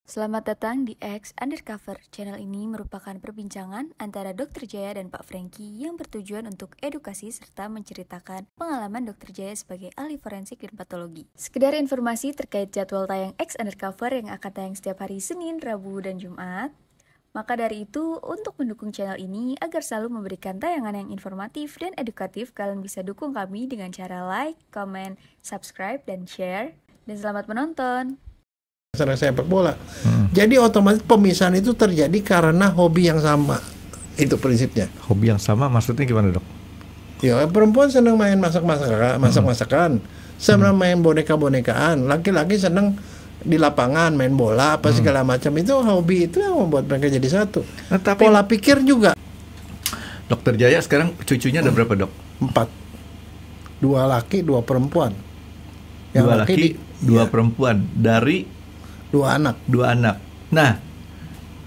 Selamat datang di X Undercover. Channel ini merupakan perbincangan antara Dr. Jaya dan Pak Franky yang bertujuan untuk edukasi serta menceritakan pengalaman Dr. Jaya sebagai ahli forensik dan patologi. Sekedar informasi terkait jadwal tayang X Undercover yang akan tayang setiap hari Senin, Rabu, dan Jumat. Maka dari itu, untuk mendukung channel ini agar selalu memberikan tayangan yang informatif dan edukatif, kalian bisa dukung kami dengan cara like, comment, subscribe, dan share. Dan selamat menonton! Sepak bola. Jadi otomatis pemisahan itu terjadi karena hobi yang sama. Itu prinsipnya. Hobi yang sama maksudnya gimana, Dok? Ya, perempuan senang main masak-masakan, senang main boneka-bonekaan. Laki-laki senang di lapangan main bola apa segala macam. Itu hobi itu yang membuat mereka jadi satu. Nah, tapi pola pikir juga. Dokter Jaya sekarang cucunya ada berapa, Dok? 4. 2 laki, 2 perempuan. Yang 2 laki, 2 perempuan dari 2 anak. 2 anak. Nah,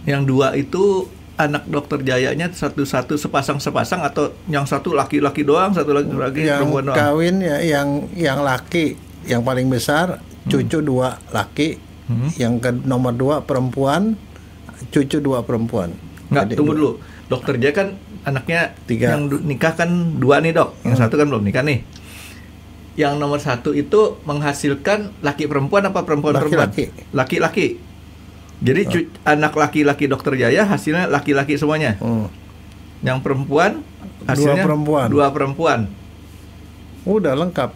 yang 2 itu anak Dokter Jayanya satu-satu sepasang atau yang satu laki-laki doang, satu laki-laki perempuan doang? Yang kawin ya yang laki yang paling besar, cucu 2 laki, yang ke nomor 2 perempuan, cucu 2 perempuan. Enggak, jadi tunggu dulu. Dokter Jaya kan anaknya 3. Yang nikah kan 2 nih, Dok. Yang satu kan belum nikah nih. Yang nomor 1 itu menghasilkan laki perempuan apa perempuan perempuan? Laki-laki. Jadi anak laki-laki Dokter Jaya hasilnya laki-laki semuanya. Yang perempuan hasilnya 2 perempuan. Udah lengkap.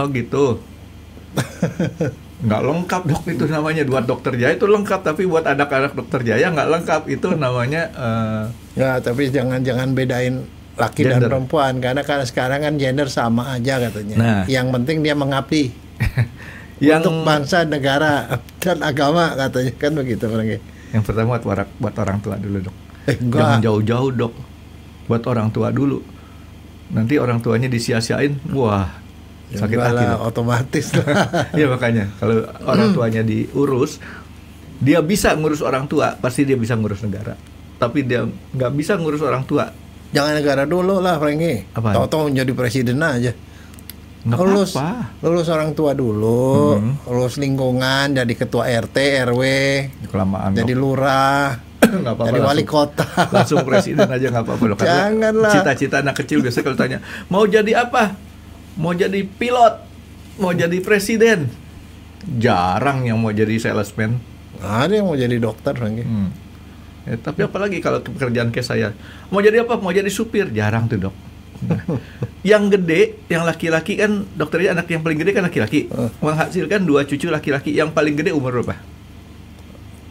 Oh gitu. Nggak lengkap, Dok, itu namanya. Buat Dokter Jaya itu lengkap, tapi buat anak-anak Dokter Jaya nggak lengkap. Itu namanya Ya, tapi jangan bedain laki gender dan perempuan, karena sekarang kan gender sama aja katanya. Nah, yang penting dia mengabdi yang untuk bangsa, negara, dan agama katanya, kan begitu, Franky. Yang pertama buat orang tua dulu, Dok. Enggak. Jangan jauh-jauh, Dok. Buat orang tua dulu. Nanti orang tuanya disia-siain, wah, sakit hati, Dok. Otomatis lah. Ya makanya kalau orang tuanya diurus, dia bisa ngurus orang tua, pasti dia bisa ngurus negara. Tapi dia nggak bisa ngurus orang tua. Jangan negara dulu lah, Franky. Tahu-tahu jadi presiden aja. Lulus orang tua dulu, lulus lingkungan, jadi ketua RT, RW, kelamaan, jadi lurah, jadi wali kota. Langsung presiden aja nggak apa-apa, Dok. Janganlah. Cita-cita anak kecil biasa kalau tanya, mau jadi apa? Mau jadi pilot? Mau jadi presiden? Jarang yang mau jadi salesman. Ada yang mau jadi dokter, Franky. Ya, tapi apalagi kalau pekerjaan kayak saya, mau jadi apa? Mau jadi supir? Jarang tuh, Dok. Nah, yang gede, yang laki-laki kan, dokternya anak yang paling gede kan laki-laki, menghasilkan 2 cucu laki-laki. Yang paling gede umur berapa?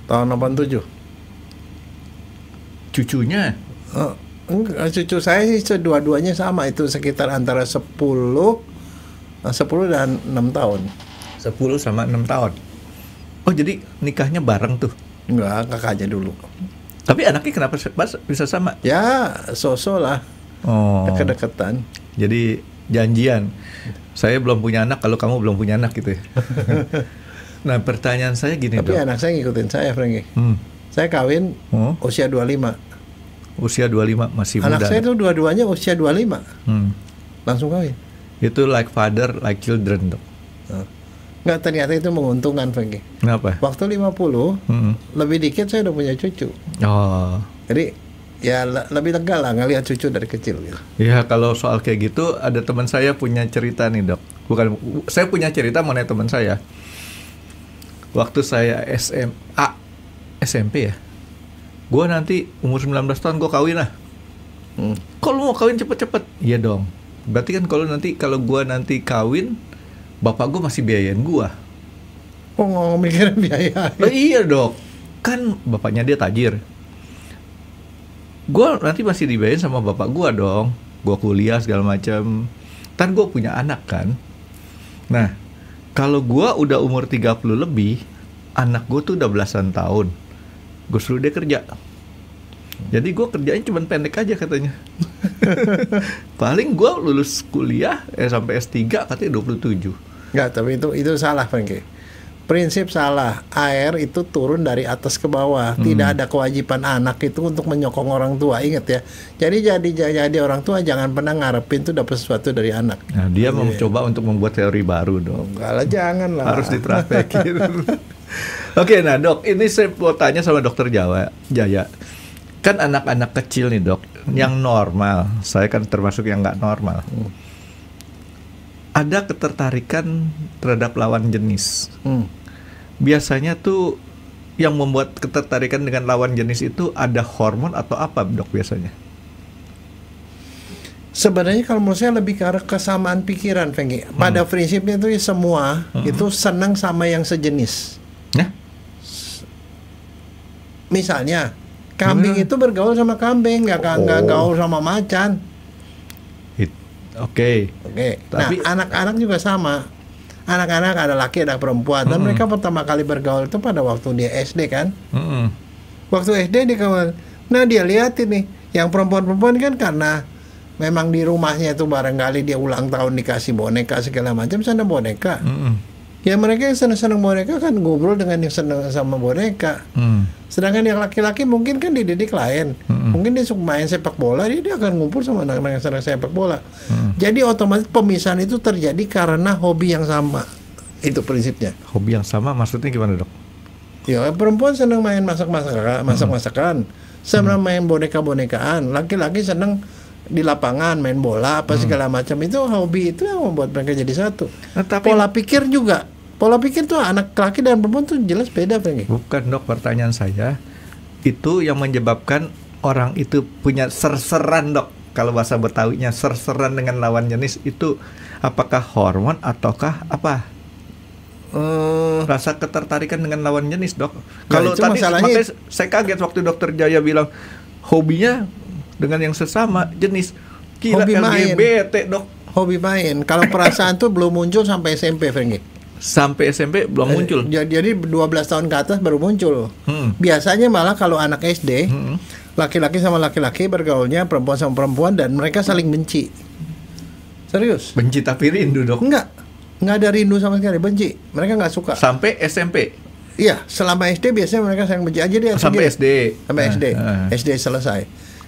Tahun 87. Cucunya? Enggak, cucu saya sih dua-duanya sama, itu sekitar antara 10 dan 6 tahun. 10 sama 6 tahun. Oh, jadi nikahnya bareng tuh? Enggak, kakaknya dulu. Tapi anaknya kenapa bisa sama? Ya, so-so lah. Oh. Deket-deketan. Jadi janjian. Saya belum punya anak kalau kamu belum punya anak gitu ya. Nah, pertanyaan saya gini, Tapi Dok. anak saya ngikutin saya, Franky. Saya kawin usia 25. Usia 25 masih anak muda. Anak saya tuh dua-duanya usia 25. Langsung kawin. Itu like father, like children, Dok. Nggak, ternyata itu menguntungkan, Franky. Kenapa? Waktu 50, lebih dikit saya udah punya cucu. Oh. Jadi ya lebih lega lah ngelihat cucu dari kecil gitu. Ya, kalau soal kayak gitu, ada teman saya punya cerita nih, Dok. Bukan, saya punya cerita mengenai teman saya. Waktu saya SMP ya, gue nanti umur 19 tahun gue kawin lah. Kalau mau kawin cepet-cepet? Iya dong. Berarti kan kalau gue nanti kawin, bapak gue masih biayain gue. Oh, nggak mikirin biaya? Iya, Dok. Kan bapaknya dia tajir. Gue nanti masih dibayarin sama bapak gue dong. Gue kuliah segala macam. Ntar gue punya anak kan. Nah, kalau gue udah umur 30 lebih, anak gue tuh udah belasan tahun, gue suruh dia kerja. Jadi gue kerjanya cuma pendek aja katanya. Paling gue lulus kuliah sampai S3 katanya 27. Enggak, tapi itu salah, Franky. Prinsip salah. Air itu turun dari atas ke bawah. Tidak ada kewajiban anak itu untuk menyokong orang tua. Ingat ya. Jadi orang tua jangan pernah ngarepin tuh dapat sesuatu dari anak. Nah, dia mencoba untuk membuat teori baru dong. Enggak lah, jangan lah. Harus dipraktekin. Oke, nah dok, ini saya mau tanya sama dokter Jaya. Kan anak-anak kecil nih dok, yang normal, saya kan termasuk yang nggak normal. Ada ketertarikan terhadap lawan jenis. Biasanya tuh yang membuat ketertarikan dengan lawan jenis itu ada hormon atau apa dok biasanya? Sebenarnya kalau menurut saya lebih ke arah kesamaan pikiran, Fengki. Pada prinsipnya itu semua itu senang sama yang sejenis. Ya? Misalnya kambing itu bergaul sama kambing, nggak gaul sama macan. Oke. Nah, anak-anak juga sama. Anak-anak ada laki ada perempuan dan mereka pertama kali bergaul itu pada waktu dia SD kan. Waktu SD dia kawan. Nah dia lihatin nih, yang perempuan-perempuan kan karena memang di rumahnya itu barangkali dia ulang tahun dikasih boneka segala macam, senang boneka. Ya mereka yang senang boneka kan ngobrol dengan yang senang sama boneka. Sedangkan yang laki-laki mungkin kan dididik lain. Mungkin dia suka main sepak bola, dia akan ngumpul sama anak-anak yang senang sepak bola. Jadi otomatis pemisahan itu terjadi karena hobi yang sama. Itu prinsipnya. Hobi yang sama maksudnya gimana dok? Ya perempuan senang main masak-masakan, senang main boneka-bonekaan. Laki-laki senang di lapangan main bola apa segala macam. Itu hobi itu yang membuat mereka jadi satu. Nah, tapi Pola pikir tuh anak laki dan perempuan tuh jelas beda, Pengi. Bukan dok, pertanyaan saya itu yang menyebabkan orang itu punya serseran dok. Kalau bahasa Betawinya serseran dengan lawan jenis itu apakah hormon ataukah apa? Rasa ketertarikan dengan lawan jenis dok. Kalau tadi makanya saya kaget waktu dokter Jaya bilang hobinya dengan yang sesama jenis. Kira hobi LGBT dok. Hobi main. Kalau perasaan tuh belum muncul sampai SMP, Franky. Sampai SMP belum muncul. Jadi 12 tahun ke atas baru muncul. Biasanya malah kalau anak SD, laki-laki sama laki-laki bergaulnya, perempuan sama perempuan, dan mereka saling benci. Serius. Benci tapi rindu dok. Enggak ada rindu sama sekali, benci. Mereka nggak suka. Sampai SMP. Iya, selama SD biasanya mereka saling benci aja dia. Sampai SD. Sampai SD. SD selesai.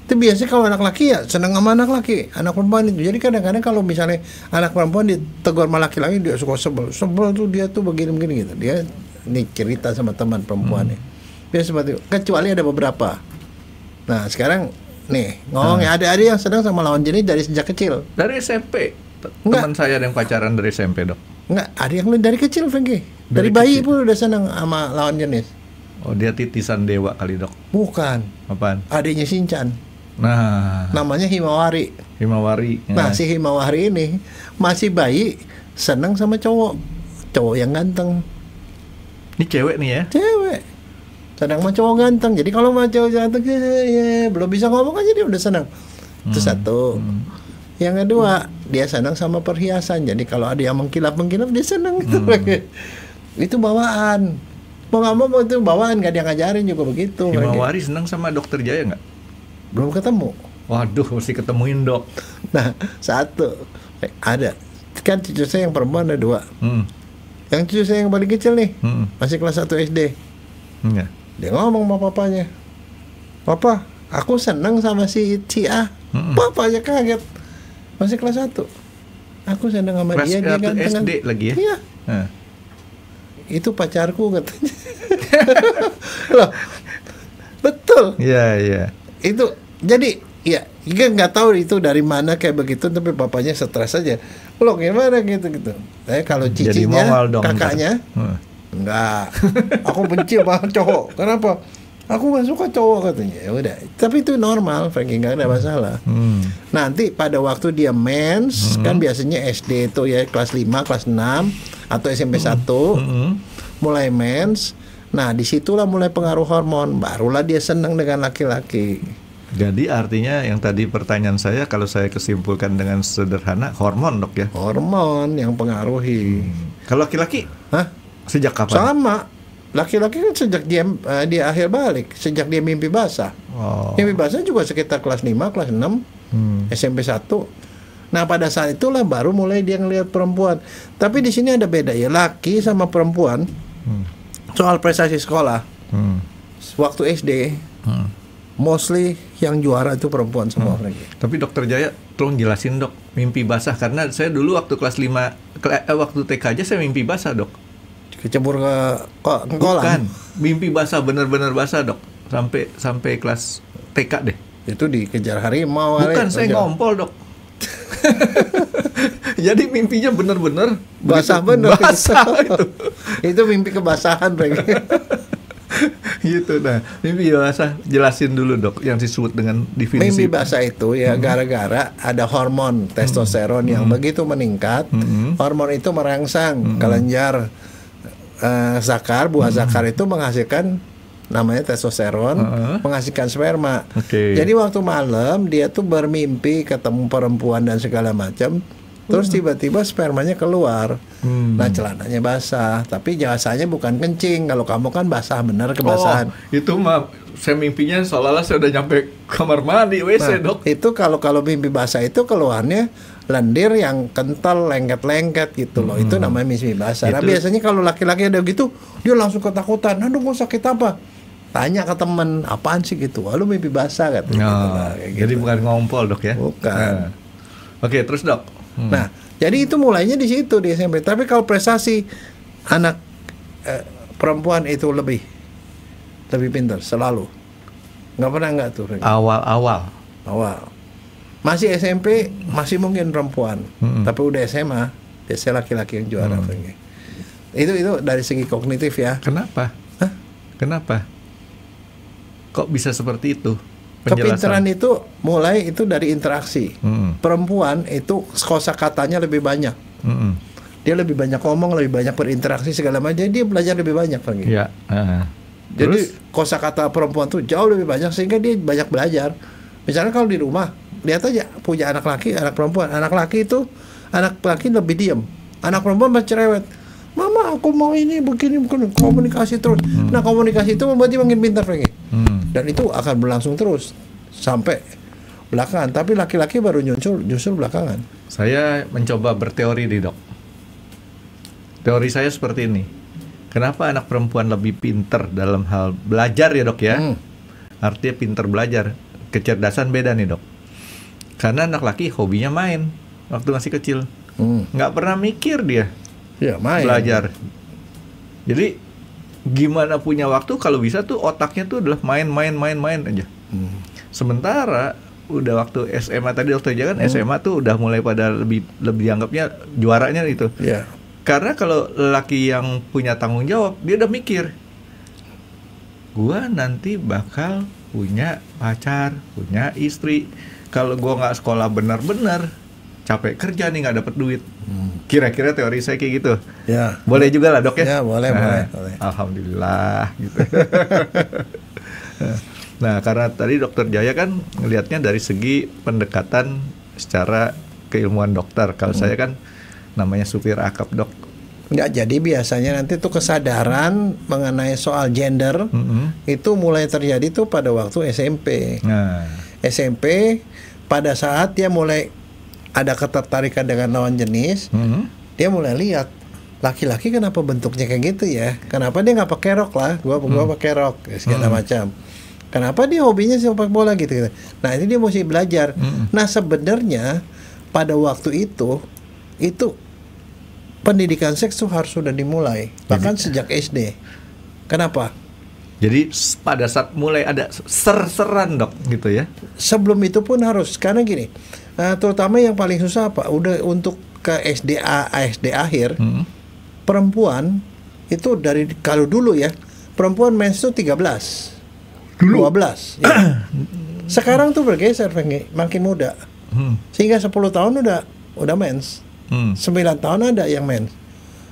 Itu biasanya kalau anak laki ya senang sama anak laki, anak perempuan itu. Jadi kadang-kadang kalau misalnya anak perempuan ditegur sama laki-laki dia suka sebel tuh, dia tuh begini-begini gitu. Dia ini cerita sama teman perempuannya. Biasa seperti itu. Kecuali ada beberapa. Nah sekarang nih ngomongnya ada yang sedang sama lawan jenis dari sejak kecil. Dari SMP. Teman saya ada yang pacaran dari SMP dok. Enggak, ada yang dari kecil, Franky. Dari bayi pun udah senang sama lawan jenis. Oh dia titisan dewa kali dok. Bukan. Apaan? Adiknya Shinchan. Nah, namanya Himawari. Nah, si Himawari ini masih bayi, senang sama cowok yang ganteng. Ini cewek nih ya? Cewek. Senang sama cowok ganteng. Jadi kalau sama cowok ganteng, belum bisa ngomong aja dia udah senang. Itu satu. Yang kedua, dia senang sama perhiasan. Jadi kalau ada yang mengkilap-mengkilap dia senang. Itu bawaan. Mau nggak mau itu bawaan, nggak dia ngajarin juga begitu. Himawari senang sama dokter Jaya nggak? Belum ketemu. Waduh, mesti ketemuin dok. Nah, satu ada kan cucu saya yang perempuan ada 2. Yang cucu saya yang paling kecil nih masih kelas 1 SD. Dia ngomong sama papanya, "Papa, aku senang sama si A." Papanya kaget. Masih kelas 1. Aku senang sama dia ganteng. SD lagi ya? Iya. Itu pacarku katanya. Loh, betul. Iya. Itu jadi ya nggak tahu itu dari mana kayak begitu, tapi papanya stres aja. Lo gimana gitu. Kalau cicinya kakaknya enggak. Aku benci sama cowok. Kenapa? Aku nggak suka cowok katanya. Ya udah. Tapi itu normal, Franky, nggak ada masalah. Nanti pada waktu dia mens kan biasanya SD itu ya kelas 5, kelas 6 atau SMP 1 mulai mens. Nah disitulah mulai pengaruh hormon, barulah dia senang dengan laki-laki. Jadi artinya yang tadi pertanyaan saya, kalau saya kesimpulkan dengan sederhana, hormon dok ya? Hormon yang pengaruhi. Kalau laki-laki? Sejak kapan? Sama. Laki-laki kan sejak dia akhir balik, sejak dia mimpi basah. Mimpi basah juga sekitar kelas 5, kelas 6, SMP 1. Nah pada saat itulah baru mulai dia ngelihat perempuan. Tapi di sini ada beda ya, laki sama perempuan. Soal prestasi sekolah, waktu SD, mostly yang juara itu perempuan semua. Tapi dokter Jaya, tolong jelasin dok, mimpi basah. Karena saya dulu waktu kelas 5, waktu TK aja saya mimpi basah dok. Kecebur ke kolam. Bukan, mimpi basah, benar-benar basah dok, sampai kelas TK deh. Itu dikejar harimau. Bukan, saya ngompol dok. Jadi mimpinya benar-benar basah begitu, bener. basah itu. Itu mimpi kebasahan Franky. Gitu. Nah, mimpi basah jelasin dulu dok yang disebut dengan definisi. Mimpi basah itu ya gara-gara ada hormon testosteron yang begitu meningkat. Hormon itu merangsang kelenjar zakar, buah zakar itu menghasilkan namanya testosteron, menghasilkan sperma. Jadi waktu malam dia tuh bermimpi ketemu perempuan dan segala macam. Terus tiba-tiba spermanya keluar. Nah, celananya basah, tapi jasanya bukan kencing. Kalau kamu kan basah bener kebasahan. Itu mah saya mimpinya seolah-olah saya udah nyampe kamar mandi WC dok. Itu kalau mimpi basah itu keluarnya lendir yang kental, lengket-lengket gitu loh. Itu namanya mimpi basah. Nah, biasanya kalau laki-laki ada gitu, dia langsung ketakutan. Aduh, gue sakit apa? Tanya ke temen, apaan sih gitu? Lu mimpi basah katanya. Jadi bukan ngompol dok ya? Bukan. Oke, terus dok. Nah, jadi itu mulainya di situ di SMP. Tapi kalau prestasi anak perempuan itu lebih pintar selalu. Nggak pernah nggak tuh? Awal. Masih SMP masih mungkin perempuan, tapi udah SMA biasanya laki-laki yang juara. Itu dari segi kognitif ya. Kenapa? Kenapa? Kok bisa seperti itu? Kepintaran itu mulai itu dari interaksi. Perempuan itu kosakatanya lebih banyak. Dia lebih banyak ngomong, lebih banyak berinteraksi segala macam. Jadi dia belajar lebih banyak lagi. Ya. Jadi kosakata perempuan tuh jauh lebih banyak sehingga dia banyak belajar. Misalnya kalau di rumah, lihat aja punya anak laki, anak perempuan. Anak laki lebih diam. Anak perempuan masih cerewet. Mama, aku mau ini begini, komunikasi terus. Nah, komunikasi itu membuat dia makin pintar lagi. Dan itu akan berlangsung terus sampai belakangan. Tapi laki-laki baru justru belakangan. Saya mencoba berteori nih dok. Teori saya seperti ini. Kenapa anak perempuan lebih pintar dalam hal belajar ya dok ya? Artinya pintar belajar. Kecerdasan beda nih dok. Karena anak laki hobinya main waktu masih kecil. Nggak pernah mikir dia. Ya, main. Belajar. Jadi gimana punya waktu kalau bisa tuh otaknya tuh adalah main aja. Sementara udah waktu SMA tadi dokter Jaya kan SMA tuh udah mulai pada lebih dianggapnya juaranya itu. Yeah. Karena kalau laki yang punya tanggung jawab dia udah mikir, gua nanti bakal punya pacar, punya istri. Kalau gua nggak sekolah benar-benar, capek kerja nih nggak dapet duit. Kira-kira teori saya kayak gitu. Ya. Boleh juga lah dok ya. Ya boleh. Alhamdulillah gitu. Nah karena tadi dokter Jaya kan ngelihatnya dari segi pendekatan secara keilmuan dokter. Kalau saya kan namanya supir akap dok. Nggak, jadi biasanya nanti tuh kesadaran mengenai soal gender itu mulai terjadi tuh pada waktu SMP. SMP pada saat dia mulai ada ketertarikan dengan lawan jenis, dia mulai lihat laki-laki kenapa bentuknya kayak gitu ya? Kenapa dia nggak pakai rok lah? Gua pakai rok segala macam. Kenapa dia hobinya sepak bola gitu? Nah ini dia mesti belajar. Nah sebenarnya pada waktu itu pendidikan seks tuh harus sudah dimulai, bahkan sejak SD. Kenapa? Jadi pada saat mulai ada ser-seran dok gitu ya? Sebelum itu pun harus, karena gini. Terutama yang paling susah apa? Udah untuk ke SD akhir, perempuan itu dari kalau dulu ya, perempuan mens itu 13, 12. Ya. Sekarang tuh bergeser, makin muda. Sehingga 10 tahun udah mens. 9 tahun ada yang mens.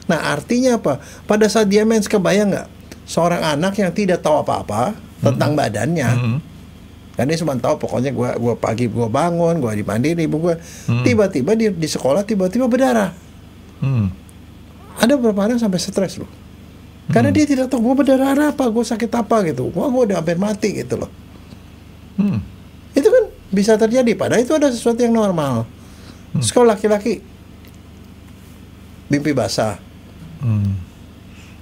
Nah, artinya apa? Pada saat dia mens, kebayang nggak? Seorang anak yang tidak tahu apa-apa tentang badannya. Kan dia cuma tahu pokoknya gua pagi gua bangun, gua dimandiin ibu gua. Tiba-tiba di sekolah tiba-tiba berdarah. Ada beberapa anak sampai stres loh. Karena dia tidak tahu gua berdarah apa, gua sakit apa gitu. Gua udah hampir mati gitu loh. Itu kan bisa terjadi, padahal itu ada sesuatu yang normal. Sekolah laki-laki mimpi basah.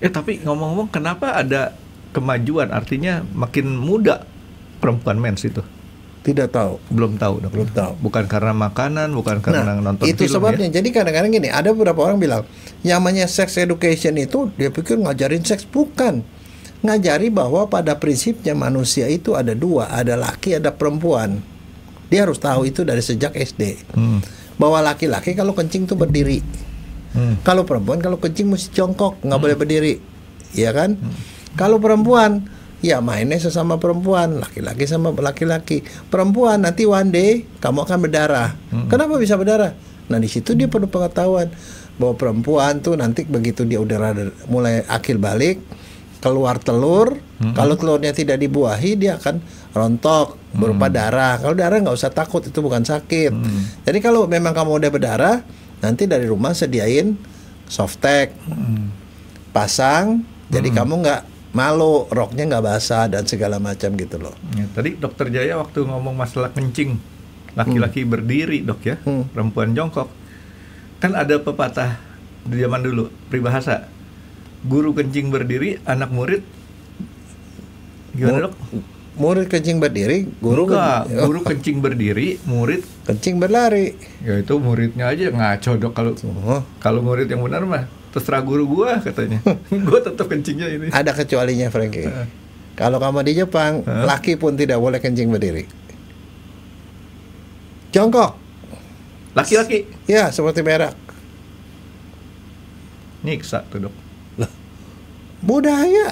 Tapi ngomong-ngomong kenapa ada kemajuan, artinya makin muda perempuan mens itu? Tidak tahu. Belum tahu, Dok. Belum tahu. Bukan karena makanan, bukan karena nonton itu film sebabnya. ya. Jadi kadang-kadang gini, ada beberapa orang bilang, yang namanya sex education itu dia pikir ngajarin seks, bukan. Ngajari bahwa pada prinsipnya manusia itu ada dua, ada laki, ada perempuan. Dia harus tahu itu dari sejak SD. Bahwa laki-laki kalau kencing tuh berdiri. Kalau perempuan kalau kencing mesti jongkok, nggak boleh berdiri. Iya kan? Kalau perempuan ya mainnya sesama perempuan, laki-laki sama laki-laki. Perempuan nanti one day kamu akan berdarah. Kenapa bisa berdarah? Nah di situ dia perlu pengetahuan bahwa perempuan tuh nanti begitu dia udah mulai akil balik, keluar telur. Kalau telurnya tidak dibuahi dia akan rontok berupa darah. Kalau darah nggak usah takut, itu bukan sakit. Jadi kalau memang kamu udah berdarah, nanti dari rumah sediain softtek, pasang. Jadi kamu nggak malu, roknya nggak basah dan segala macam gitu loh. Ya, tadi Dokter Jaya waktu ngomong masalah kencing, laki-laki berdiri, Dok ya, perempuan jongkok. Kan ada pepatah di zaman dulu, peribahasa, guru kencing berdiri, anak murid gimana, Dok? Murid kencing berdiri, guru guru kencing berdiri, murid kencing berlari. Ya itu muridnya aja ngaco, Dok. Kalau murid yang benar mah terserah guru gua katanya. Gua tetap kencingnya ini. Ada kecualinya, Frankie. Kalau kamu di Jepang, laki pun tidak boleh kencing berdiri. Jongkok. Laki-laki. Ya, seperti berak. Nyiksa tuh, Dok. Budaya.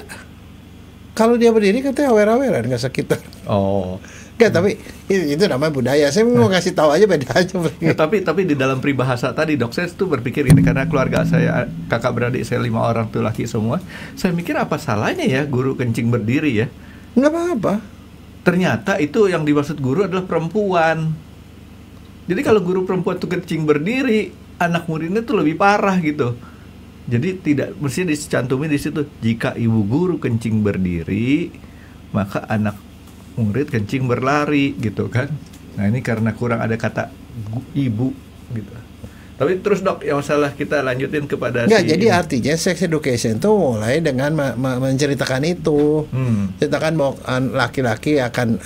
Kalau dia berdiri katanya awer-aweran, nggak sekitar. Oh. Enggak, tapi itu namanya budaya. Saya mau kasih tahu aja beda aja. Ya, tapi di dalam peribahasa tadi, Dok, saya tuh berpikir ini karena keluarga saya, kakak beradik saya 5 orang tuh laki semua. Saya mikir apa salahnya ya guru kencing berdiri ya? Nggak apa-apa. Ternyata itu yang dimaksud guru adalah perempuan. Jadi kalau guru perempuan tuh kencing berdiri, anak muridnya tuh lebih parah gitu. Jadi tidak mesti dicantumin di situ. Jika ibu guru kencing berdiri, maka anak murid kencing berlari gitu kan. Nah ini karena kurang ada kata ibu gitu. Tapi terus, Dok, yang masalah kita lanjutin kepada jadi artinya sex education tuh mulai dengan menceritakan itu. Ceritakan bahwa laki-laki akan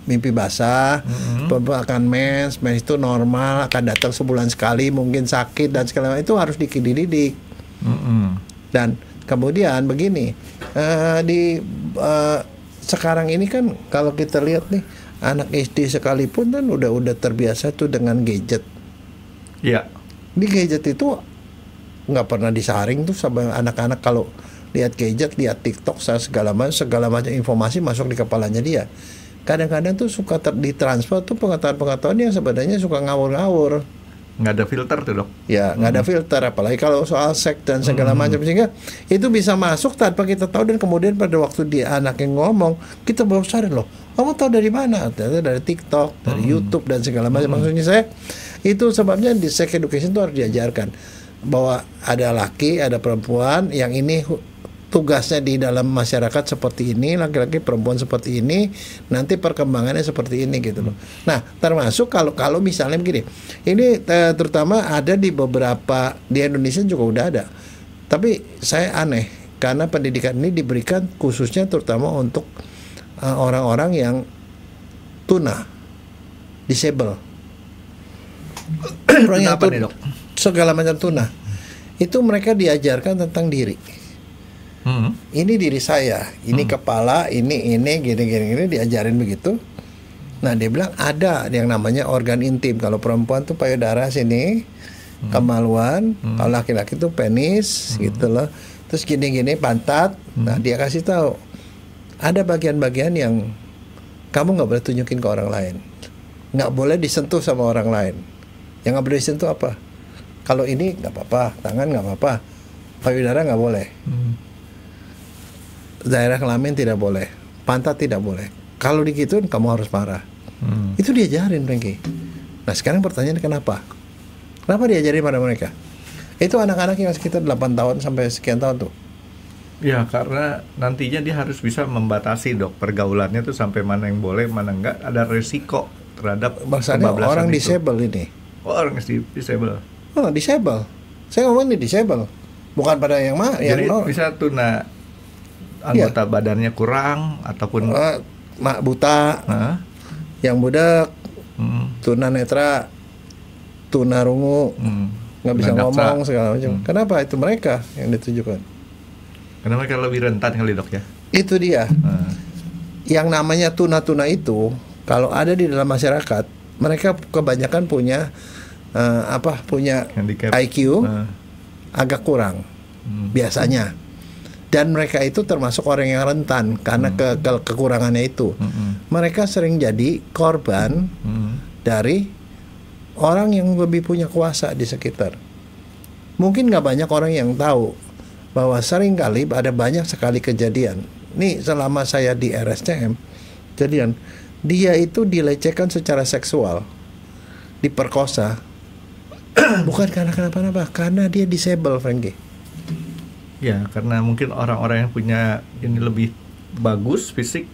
mimpi basah, perempuan akan mens itu normal, akan datang sebulan sekali, mungkin sakit dan segala macam, itu harus dididik. Dan kemudian begini, sekarang ini kan kalau kita lihat nih, anak SD sekalipun kan udah terbiasa tuh dengan gadget. Iya. Di gadget itu nggak pernah disaring tuh sama anak-anak. Kalau lihat gadget, lihat TikTok, segala macam informasi masuk di kepalanya dia. Kadang-kadang tuh suka ditransfer tuh pengetahuan-pengetahuan yang sebenarnya suka ngawur-ngawur. Nggak ada filter tuh, Dok. Ya, nggak ada filter, apalagi kalau soal seks dan segala macam, sehingga itu bisa masuk tanpa kita tahu, dan kemudian pada waktu dia anak yang ngomong, kita baru sadar, loh, kamu tahu dari mana? Ternyata dari TikTok, dari YouTube dan segala macam. Maksudnya saya, itu sebabnya di sex education itu harus diajarkan bahwa ada laki, ada perempuan, yang ini tugasnya di dalam masyarakat seperti ini, laki-laki perempuan seperti ini, nanti perkembangannya seperti ini gitu loh. Nah, termasuk kalau misalnya begini, ini terutama ada di beberapa, di Indonesia juga udah ada. Tapi saya aneh karena pendidikan ini diberikan khususnya terutama untuk orang-orang yang tuna, disable. Orang yang segala macam tuna. Itu mereka diajarkan tentang diri. Ini diri saya, ini kepala, ini gini diajarin begitu. Nah dia bilang ada yang namanya organ intim. Kalau perempuan tuh payudara sini, kemaluan. Kalau laki-laki tuh penis, gitu loh. Terus gini pantat. Nah dia kasih tahu ada bagian-bagian yang kamu nggak boleh tunjukin ke orang lain, nggak boleh disentuh sama orang lain. Yang nggak boleh disentuh apa? Kalau ini nggak apa-apa, tangan nggak apa-apa, payudara nggak boleh. Daerah kelamin tidak boleh, pantat tidak boleh. Kalau digituin kamu harus marah. Itu diajarin, Frankie. Nah sekarang pertanyaan kenapa? Kenapa diajarin pada mereka? Itu anak-anak yang sekitar 8 tahun sampai sekian tahun tuh. Ya karena nantinya dia harus bisa membatasi, Dok, pergaulannya tuh sampai mana yang boleh, mana enggak. Ada resiko terhadap kebablasan orang itu. Disable ini. Oh, orang disable. Oh, disable. Saya ngomong ini disable. Bukan pada yang Jadi bisa tuna anggota badannya kurang ataupun buta, Hah? yang budak, Hmm. tunanetra, tunarungu, nggak bisa Tunanetra. ngomong segala macam. Kenapa itu mereka yang ditujukan? Karena mereka lebih rentan kali dok ya. Itu dia. Nah, Yang namanya tuna-tuna itu kalau ada di dalam masyarakat, mereka kebanyakan punya punya handicap. IQ Nah, agak kurang biasanya. Dan mereka itu termasuk orang yang rentan karena kekurangannya itu. Mereka sering jadi korban dari orang yang lebih punya kuasa di sekitar. Mungkin nggak banyak orang yang tahu bahwa sering kali ada banyak sekali kejadian. Nih selama saya di RSCM, kejadian dia itu dilecehkan secara seksual, diperkosa, bukan karena kenapa-napa, karena dia disable, Frankie. ya karena mungkin orang-orang yang punya ini lebih bagus fisik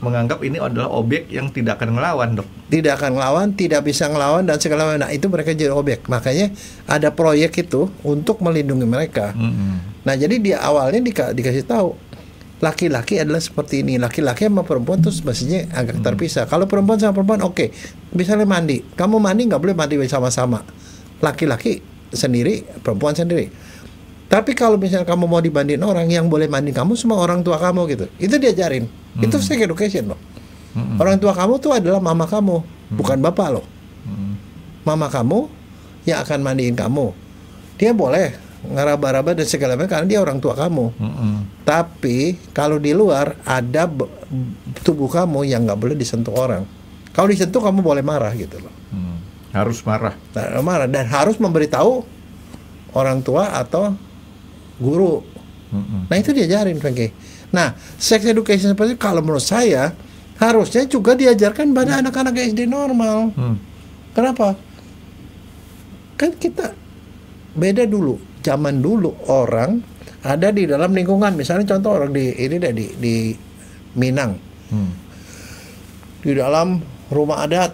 menganggap ini adalah objek yang tidak akan ngelawan dok. Tidak akan ngelawan, tidak bisa ngelawan dan segala macam. Nah, itu mereka jadi objek. Makanya ada proyek itu untuk melindungi mereka. Nah, jadi dia awalnya dikasih tahu laki-laki adalah seperti ini. Laki-laki sama perempuan tuh mestinya agak terpisah. Kalau perempuan sama perempuan oke. Misalnya mandi, kamu mandi nggak boleh mandi sama-sama. Laki-laki sendiri, perempuan sendiri. Tapi kalau misalnya kamu mau dibandingin orang, yang boleh mandi kamu semua orang tua kamu gitu. Itu diajarin. Itu sex education loh. Orang tua kamu tuh adalah mama kamu, bukan bapak loh. Mama kamu yang akan mandiin kamu. Dia boleh ngeraba-raba dan segala macam karena dia orang tua kamu. Tapi kalau di luar ada tubuh kamu yang nggak boleh disentuh orang. Kalau disentuh kamu boleh marah gitu loh. Harus marah. Nah, marah dan harus memberitahu orang tua atau guru. Nah itu diajarin, Frankie. Nah, sex education seperti itu kalau menurut saya harusnya juga diajarkan pada anak-anak SD normal. Kenapa? Kan kita beda dulu. Zaman dulu orang ada di dalam lingkungan, misalnya contoh orang di Minang, di dalam rumah adat.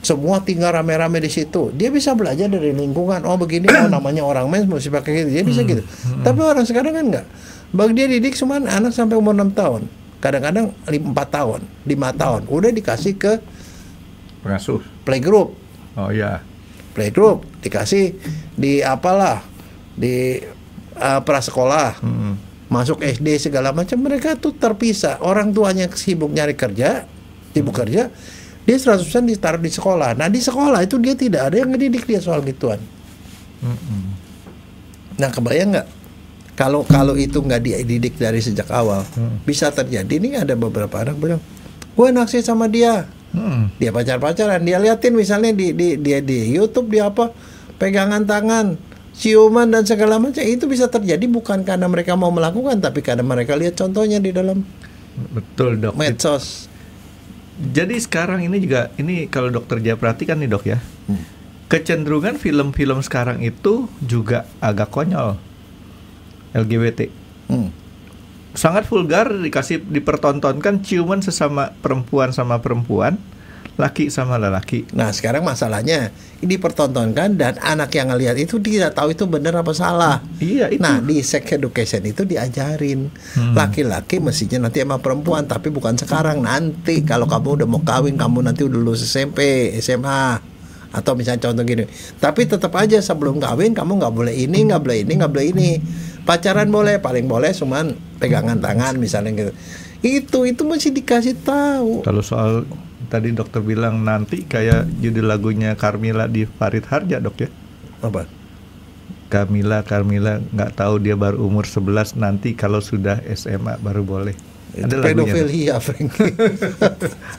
Semua tinggal rame-rame di situ. Dia bisa belajar dari lingkungan. Oh begini, oh namanya orang mens mesti pakai gitu. Dia bisa gitu. Tapi orang sekarang kan enggak. Bagi dia didik cuma anak sampai umur 6 tahun. Kadang-kadang 4 tahun, 5 tahun. Udah dikasih ke Pengasuh. playgroup. Oh ya. Playgroup dikasih di apalah, di prasekolah. Masuk SD segala macam, mereka tuh terpisah. Orang tuanya sibuk nyari kerja, sibuk kerja. Dia 100% ditaruh di sekolah. Nah di sekolah itu dia tidak ada yang ngedidik dia soal gituan. Nah kebayang nggak kalau itu nggak dididik dari sejak awal, bisa terjadi. Nih ada beberapa anak bilang, gue naksir sama dia, dia pacaran, dia liatin misalnya di YouTube dia apa pegangan tangan, ciuman dan segala macam. Itu bisa terjadi bukan karena mereka mau melakukan, tapi karena mereka lihat contohnya di dalam Betul dok. medsos. Jadi sekarang ini juga, ini kalau dokter Jaya perhatikan nih dok ya, kecenderungan film-film sekarang itu juga agak konyol, LGBT, sangat vulgar, dipertontonkan ciuman sesama perempuan sama perempuan, laki sama lelaki. Nah sekarang masalahnya ini dipertontonkan dan anak yang ngelihat itu tidak tahu itu benar apa salah. Iya itu. Nah di sex education itu diajarin laki-laki mestinya nanti sama perempuan, tapi bukan sekarang. Nanti kalau kamu udah mau kawin, kamu nanti udah lulus SMP, SMA, atau misalnya contoh gini. Tapi tetap aja sebelum kawin kamu nggak boleh ini, nggak boleh ini, nggak boleh ini. Pacaran boleh, paling boleh cuman pegangan tangan misalnya gitu. Itu masih dikasih tahu. Kalau soal tadi dokter bilang nanti kayak judul lagunya Carmila di Farid Harja dok ya. Apa? Carmila nggak tahu dia baru umur 11, nanti kalau sudah SMA baru boleh. Itu pedofilia, Frankie.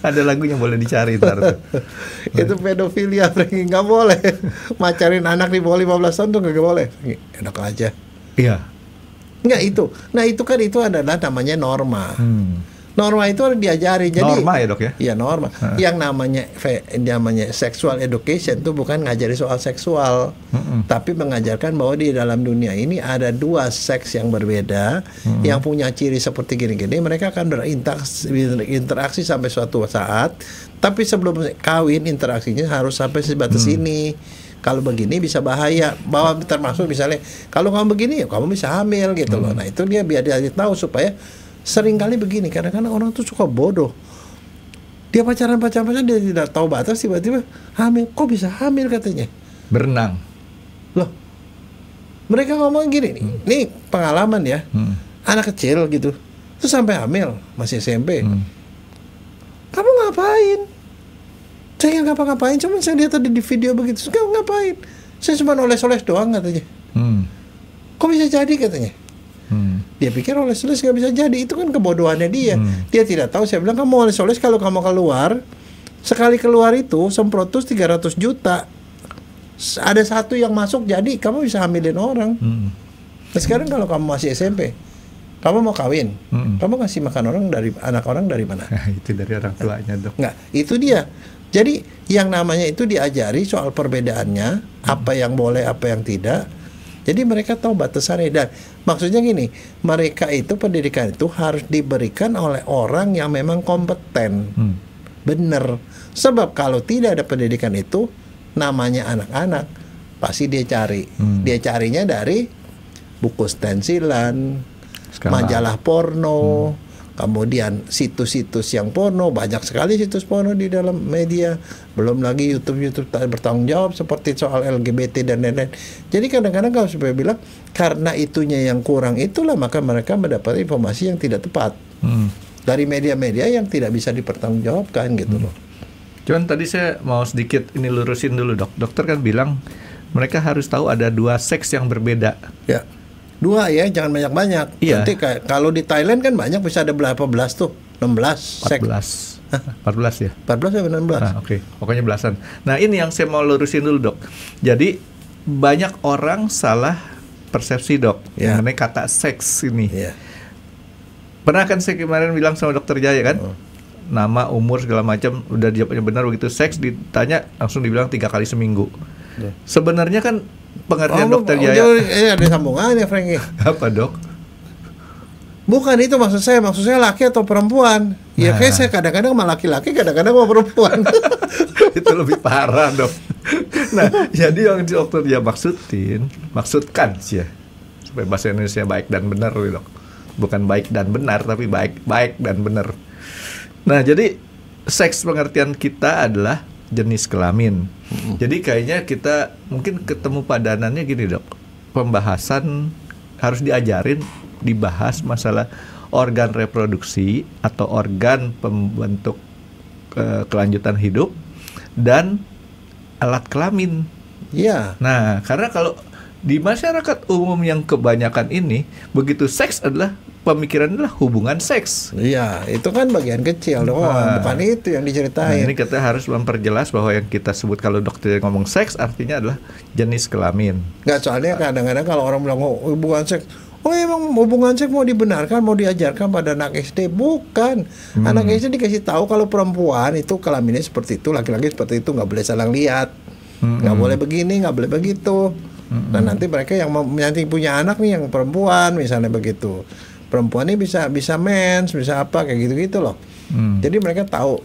Ada lagunya, boleh dicari ntar tuh. Itu pedofilia, Frankie. Nggak boleh macarin anak di bawah 15 tahun tuh nggak boleh. Enak aja. Iya. Nggak itu. Nah itu kan itu adalah namanya norma. Norma itu harus diajari. Jadi Norma ya dok ya? Iya norma. Yang namanya sexual education itu bukan ngajari soal seksual, tapi mengajarkan bahwa di dalam dunia ini ada dua seks yang berbeda, yang punya ciri seperti gini-gini. Mereka akan berinteraksi sampai suatu saat, tapi sebelum kawin interaksinya harus sampai sebatas ini. Kalau begini bisa bahaya, bahwa termasuk misalnya kalau kamu begini kamu bisa hamil gitu loh. Nah itu dia biar dia tahu supaya Seringkali begini, kadang-kadang orang tuh suka bodoh. Dia pacaran dia tidak tahu batas, tiba-tiba hamil. Kok bisa hamil katanya? Berenang. Loh, mereka ngomong gini nih, ini pengalaman ya. Anak kecil gitu, terus sampai hamil, masih SMP. Kamu ngapain? Saya nggak ngapa-ngapain, cuma saya lihat tadi di video begitu. Kamu ngapain? Saya cuma oles-oles doang katanya. Kok bisa jadi katanya? Dia pikir oles-oles nggak bisa jadi, itu kan kebodohannya dia. Dia tidak tahu. Saya bilang, kamu oles-oles kalau kamu keluar, sekali keluar itu semprot terus 300 juta. Ada satu yang masuk jadi kamu bisa hamilin orang. Nah, sekarang kalau kamu masih SMP, kamu mau kawin, kamu ngasih makan anak orang dari mana? Itu dari orang tuanya, Dok. Nggak, itu dia. Jadi yang namanya itu diajari soal perbedaannya, apa yang boleh, apa yang tidak. Jadi mereka tahu batasannya. Dan maksudnya gini, mereka itu pendidikan itu harus diberikan oleh orang yang memang kompeten. Bener. Sebab kalau tidak ada pendidikan itu, namanya anak-anak, pasti dia cari. Dia carinya dari buku stensilan, majalah porno, kemudian situs-situs yang porno, banyak sekali situs porno di dalam media. Belum lagi YouTube tak bertanggung jawab seperti soal LGBT dan lain-lain. Jadi kadang-kadang kalau supaya bilang karena itunya yang kurang, itulah maka mereka mendapat informasi yang tidak tepat dari media-media yang tidak bisa dipertanggungjawabkan gitu loh. Cuman tadi saya mau sedikit ini lurusin dulu, Dok. Dokter kan bilang mereka harus tahu ada 2 seks yang berbeda. Ya. 2 ya, jangan banyak-banyak. Iya. Nanti kalau di Thailand kan banyak, bisa ada berapa belas tuh? 16 seks. 14 ya? 14 ya, 16. Oke. Pokoknya belasan. Nah, ini yang saya mau lurusin dulu, Dok. Jadi banyak orang salah persepsi, Dok, mengenai kata seks ini. Pernah kan saya kemarin bilang sama Dokter Jaya kan, nama, umur, segala macam, udah jawabnya benar, begitu seks ditanya langsung dibilang 3 kali seminggu. Sebenarnya kan pengertian Dokter Jaya ada sambungannya, Franky. Apa, Dok? Bukan itu maksud saya laki atau perempuan. Ya kayak saya kadang-kadang sama laki-laki, kadang-kadang sama perempuan. Itu lebih parah, Dok. Nah, jadi yang Dokter Jaya maksudkan sih ya, supaya bahasa Indonesia baik dan benar, Dok. Bukan baik dan benar, tapi baik dan benar. Nah, jadi seks pengertian kita adalah jenis kelamin. Jadi kayaknya kita mungkin ketemu padanannya gini, Dok. Pembahasan harus dibahas masalah organ reproduksi atau organ pembentuk kelanjutan hidup dan alat kelamin. Iya. Nah, karena kalau di masyarakat umum yang kebanyakan ini, begitu seks adalah pemikiran adalah hubungan seks. Iya, itu kan bagian kecil doang, bukan itu yang diceritain. Nah, ini kita harus memperjelas bahwa yang kita sebut kalau dokter ngomong seks artinya adalah jenis kelamin. Nggak, soalnya kadang-kadang kalau orang bilang hubungan seks, emang hubungan seks mau dibenarkan, mau diajarkan pada anak SD? Bukan. Anak SD dikasih tahu kalau perempuan itu kelaminnya seperti itu, laki-laki seperti itu, nggak boleh salah lihat, nggak boleh begini, nggak boleh begitu. Nah, nanti mereka yang nanti punya anak nih yang perempuan misalnya begitu, perempuan ini bisa mens, bisa apa kayak gitu-gitu loh. Jadi mereka tahu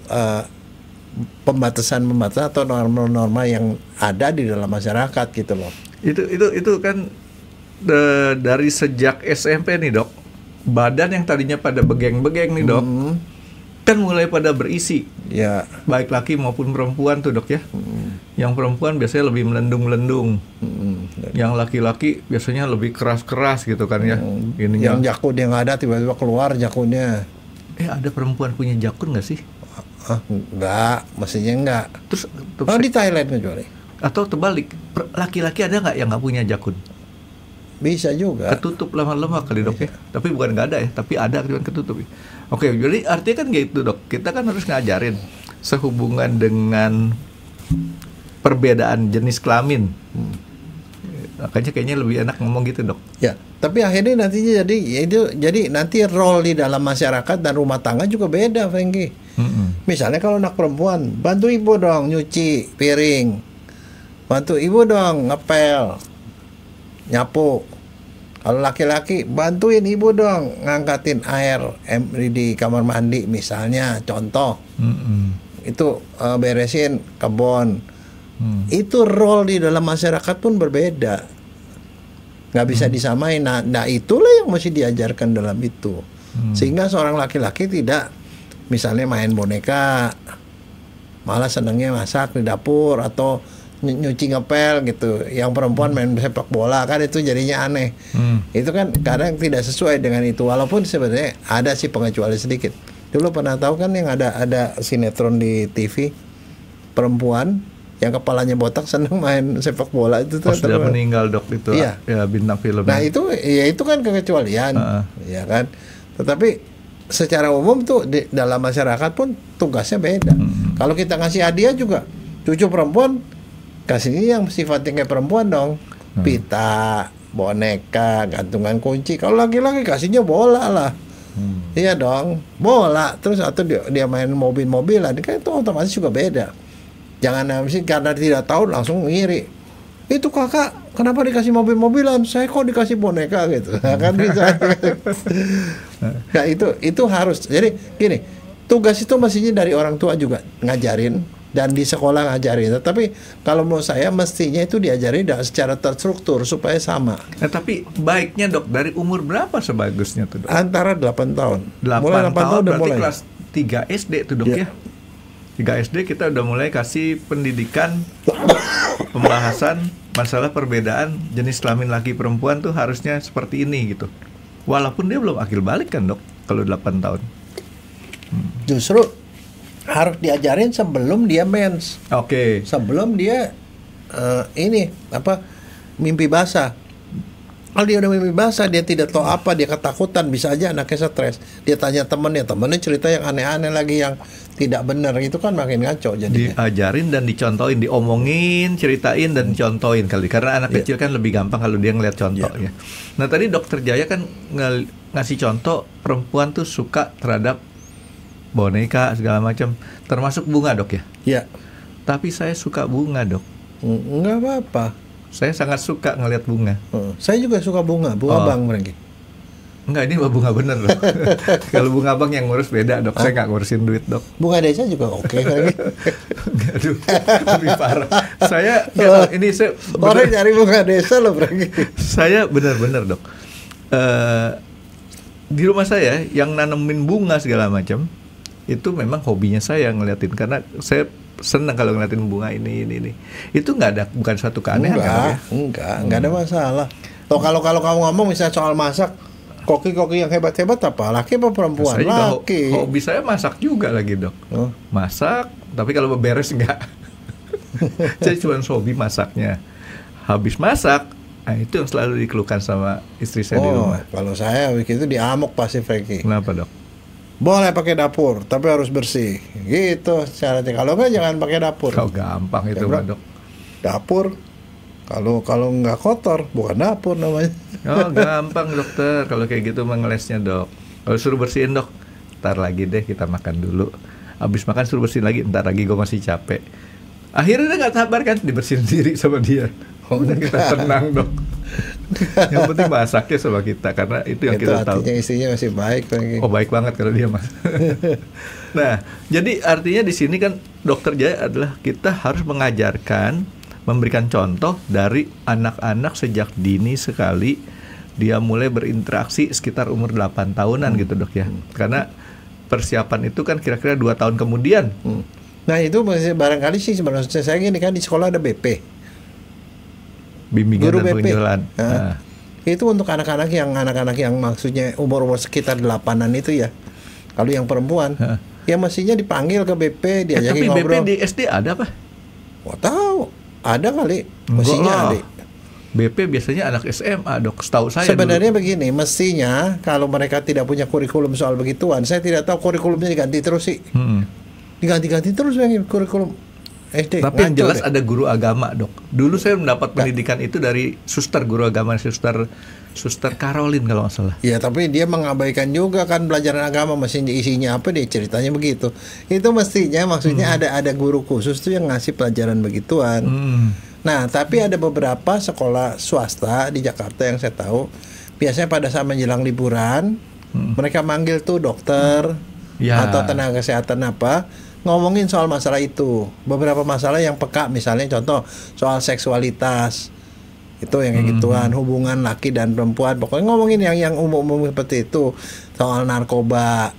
pembatasan atau norma-norma yang ada di dalam masyarakat gitu loh. Itu kan dari sejak SMP nih, Dok. Badan yang tadinya pada begeng-begeng nih, Dok, kan mulai pada berisi. Ya. Baik laki maupun perempuan tuh, Dok ya. Yang perempuan biasanya lebih melendung-melendung. Yang laki-laki biasanya lebih keras-keras gitu kan ya. Yang jakun yang ada tiba-tiba keluar jakunnya. Ada perempuan punya jakun nggak sih? Enggak, mestinya enggak. Terus di Thailand kecuali. Atau terbalik, laki-laki ada nggak yang nggak punya jakun? Bisa juga. Ketutup lama-lama kali, Dok ya. Tapi bukan nggak ada ya, tapi ada cuman ketutup. Oke, jadi artinya kan gitu, Dok. Kita kan harus ngajarin sehubungan dengan perbedaan jenis kelamin. Makanya kayaknya lebih enak ngomong gitu, Dok. Ya, tapi akhirnya nantinya jadi nanti role di dalam masyarakat dan rumah tangga juga beda, Franky. Misalnya kalau anak perempuan, bantu ibu dong nyuci piring, bantu ibu dong ngepel, nyapu. Kalau laki-laki, bantuin ibu dong ngangkatin air di kamar mandi misalnya, contoh. Itu beresin kebun. Itu role di dalam masyarakat pun berbeda, nggak bisa disamain. Nah itulah yang mesti diajarkan dalam itu. Sehingga seorang laki-laki tidak misalnya main boneka, malah senangnya masak di dapur atau nyuci ngepel gitu. Yang perempuan main sepak bola, kan itu jadinya aneh. Itu kan kadang tidak sesuai dengan itu, walaupun sebenarnya ada sih pengecualian sedikit. Dulu pernah tahu kan yang ada sinetron di TV, perempuan yang kepalanya botak senang main sepak bola itu tuh. Sudah meninggal dok itu. Iya. Ya bintang film. Nah itu kan kekecualian, ya kan. Tetapi secara umum tuh dalam masyarakat pun tugasnya beda. Kalau kita ngasih hadiah juga, cucu perempuan kasihnya yang sifatnya kayak perempuan dong, pita, boneka, gantungan kunci. Kalau laki-laki kasihnya bola lah. Iya dong, bola. Terus atau dia main mobil-mobilan, kan itu otomatis juga beda. Jangan sih karena tidak tahu langsung ngiri. Itu kakak kenapa dikasih mobil-mobilan? Saya kok dikasih boneka gitu. Kan bisa. Nah itu harus. Jadi gini, tugas itu mestinya dari orang tua juga ngajarin dan di sekolah ngajarin. Tetapi kalau menurut saya mestinya itu diajari secara terstruktur supaya sama. Nah, tapi baiknya dok dari umur berapa sebagusnya tuh dok? Antara 8 tahun. 8 mulai 8 tahun udah berarti mulai. kelas 3 SD tuh dok ya? 3 SD kita udah mulai kasih pendidikan pembahasan masalah perbedaan jenis kelamin laki perempuan tuh harusnya seperti ini gitu. Walaupun dia belum akil balik kan dok kalau 8 tahun. Justru harus diajarin sebelum dia mens. Oke. Sebelum dia mimpi basah. Kalau dia udah mimpi basah, dia tidak tahu apa, dia ketakutan, bisa aja anaknya stres. Dia tanya temennya cerita yang aneh-aneh lagi yang tidak benar, itu kan makin ngaco jadinya. Diajarin dan dicontohin, diomongin, ceritain dan dicontohin kali. Karena anak kecil kan lebih gampang kalau dia ngeliat contoh ya. Nah tadi dokter Jaya kan ngasih contoh perempuan tuh suka terhadap boneka segala macam, termasuk bunga dok ya? Iya. Tapi saya suka bunga dok. Enggak apa-apa. Saya sangat suka ngeliat bunga. Saya juga suka bunga Bang Franky. Enggak, ini bunga bener dok. Kalau bunga bang yang ngurus beda dok. Saya nggak ngurusin duit dok. Bunga desa juga oke Franky. Aduh, lebih parah. Saya ini saya orang cari bunga desa loh Franky. Saya benar-benar dok. Di rumah saya yang nanemin bunga segala macam itu memang hobinya saya ngeliatin, karena saya senang kalau ngeliatin bunga ini. Itu bukan suatu keanehan kan ya? Enggak ada masalah. Toh kalau kamu ngomong misalnya soal masak, koki-koki yang hebat-hebat apa? Laki apa perempuan? Saya juga laki. Hobi saya masak juga lagi dok. Masak, tapi kalau beberes enggak. Saya cuma hobi masaknya. Habis masak, nah itu yang selalu dikeluhkan sama istri saya di rumah. Kalau saya begitu diamuk pasti Franky. Kenapa dok? Boleh pakai dapur, tapi harus bersih. Gitu caranya. Kalau enggak jangan pakai dapur. Kau gampang itu mah dok. Dapur kalau nggak kotor bukan dapur namanya. Oh gampang dokter. Kalau kayak gitu mengelesnya dok. Kalau suruh bersihin dok, ntar lagi deh kita makan dulu. Abis makan suruh bersihin lagi, ntar lagi gue masih capek. Akhirnya dia nggak sabar kan, dibersihin sendiri sama dia. Udah kita tenang dok. Yang penting masaknya sama kita, karena itu yang kita tahu. Artinya istrinya masih baik. Oh baik banget kalau dia mas. Nah jadi artinya di sini kan dokter Jaya adalah kita harus mengajarkan, memberikan contoh dari anak-anak sejak dini sekali dia mulai berinteraksi sekitar umur 8 tahunan gitu dok ya. Karena persiapan itu kan kira-kira 2 tahun kemudian. Nah itu barangkali sih sebenarnya saya gini kan, di sekolah ada BP, bimbingan guru dan BP. penjualan. Itu untuk anak-anak yang maksudnya umur sekitar 8-an itu ya. Kalau yang perempuan ya mestinya dipanggil ke BP, diajakin ngobrol. Tapi BP di SD ada apa? Wah tahu, ada kali. Mestinya ada. BP biasanya anak SMA dok, setahu saya. Sebenarnya begini, mestinya kalau mereka tidak punya kurikulum soal begituan, saya tidak tahu kurikulumnya diganti terus sih. Diganti-ganti terus kurikulum SD. Tapi yang jelas ada guru agama dok. Dulu saya mendapat pendidikan itu dari suster guru agama, suster Caroline kalau nggak salah. Ya tapi dia mengabaikan juga kan pelajaran agama, mestinya isinya apa, dia ceritanya begitu. Itu mestinya maksudnya ada guru khusus tuh yang ngasih pelajaran begituan. Nah tapi ada beberapa sekolah swasta di Jakarta yang saya tahu biasanya pada saat menjelang liburan mereka manggil tuh dokter atau tenaga kesehatan apa, ngomongin soal masalah itu. Beberapa masalah yang peka, misalnya contoh soal seksualitas, Itu yang kayak gituan, hubungan laki dan perempuan. Pokoknya ngomongin yang umum-umum seperti itu, soal narkoba.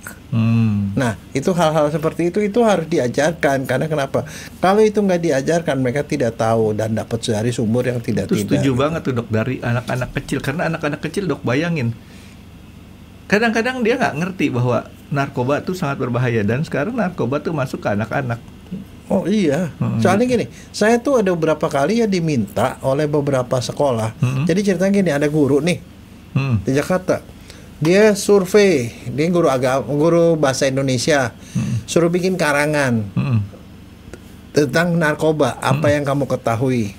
Nah, itu hal-hal seperti itu harus diajarkan. Karena kenapa? Kalau itu nggak diajarkan, mereka tidak tahu dan dapat dari sumber yang tidak. Setuju banget tuh dok, dari anak-anak kecil. Karena anak-anak kecil dok, bayangin, kadang-kadang dia nggak ngerti bahwa narkoba tuh sangat berbahaya, dan sekarang narkoba tuh masuk ke anak-anak. Oh iya, soalnya gini, saya tuh ada beberapa kali ya diminta oleh beberapa sekolah. Jadi ceritanya gini, ada guru nih di Jakarta, dia survei, dia guru bahasa Indonesia, suruh bikin karangan tentang narkoba, apa yang kamu ketahui.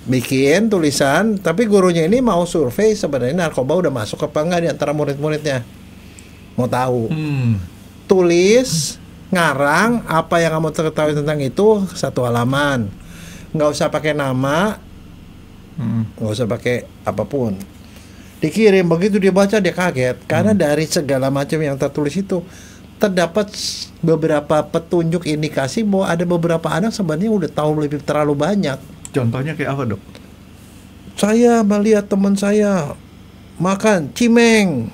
Bikin tulisan, tapi gurunya ini mau survei sebenarnya narkoba udah masuk apa enggak di antara murid-muridnya, mau tahu. Tulis, ngarang apa yang kamu ketahui tentang itu, 1 halaman, nggak usah pakai nama, nggak usah pakai apapun, dikirim. Begitu dia baca dia kaget, karena dari segala macam yang tertulis itu terdapat beberapa petunjuk indikasi bahwa ada beberapa anak sebenarnya udah tahu lebih terlalu banyak. Contohnya kayak apa dok? Saya melihat teman saya makan cimeng.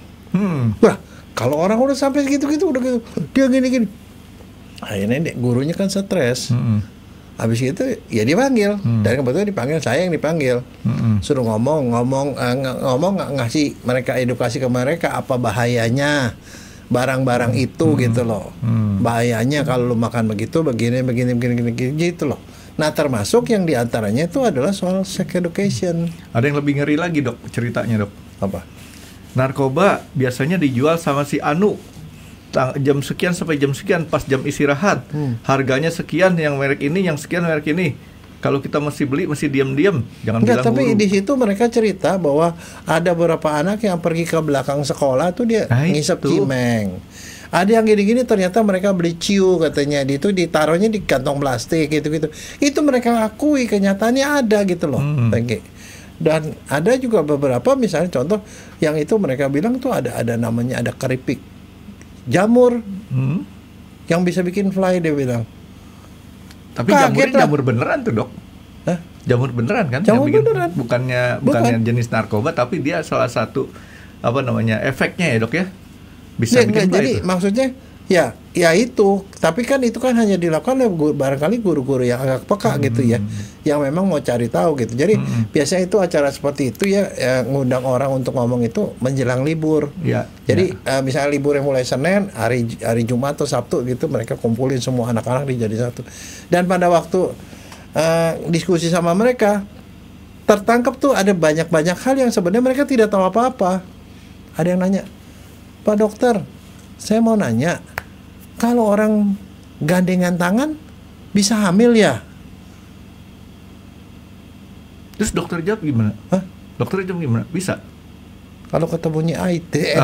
Wah, kalau orang udah sampai segitu-gitu, udah gitu, dia gini-gini. Akhirnya gurunya kan stres. Habis itu ya dipanggil. Dan kebetulan dipanggil, saya yang dipanggil. Suruh ngomong ngasih mereka edukasi ke mereka apa bahayanya barang-barang itu gitu loh. Bahayanya kalau lu makan begitu, begini gitu loh. Nah, termasuk yang diantaranya itu adalah soal sex education. Ada yang lebih ngeri lagi dok, ceritanya dok. Apa? Narkoba biasanya dijual sama si Anu jam sekian sampai jam sekian, pas jam istirahat. Harganya sekian, yang merek ini, yang sekian merek ini. Kalau kita mesti beli, mesti diam-diam, jangan bilang tapi guru. di situ mereka cerita bahwa ada beberapa anak yang pergi ke belakang sekolah tuh dia ngisep cimeng. Ada yang gini-gini, ternyata mereka beli ciu katanya, itu ditaruhnya di kantong plastik gitu-gitu. Itu mereka akui, kenyataannya ada gitu loh. Dan ada juga beberapa, misalnya contoh yang itu mereka bilang tuh ada namanya, ada keripik jamur yang bisa bikin fly, dia bilang. Tapi jamur beneran tuh dok. Jamur beneran kan? Jamur bikin, beneran. Bukannya jenis narkoba, tapi dia salah satu efeknya ya dok ya. Bisa bikin fly. Jadi maksudnya ya itu, tapi kan itu kan hanya dilakukan oleh barangkali guru-guru yang agak peka gitu ya, yang memang mau cari tahu gitu. Jadi biasanya itu acara seperti itu ya, ngundang orang untuk ngomong itu menjelang libur. Jadi misalnya libur yang mulai Senin, hari Jumat atau Sabtu gitu, mereka kumpulin semua anak-anak dijadi satu. Dan pada waktu diskusi sama mereka, tertangkap tuh ada banyak hal yang sebenarnya mereka tidak tahu apa-apa. Ada yang nanya, Pak dokter, saya mau nanya, kalau orang gandengan tangan bisa hamil ya? Terus dokter jawab gimana? Dokter jawab gimana? Bisa. Kalau ketemunya IT.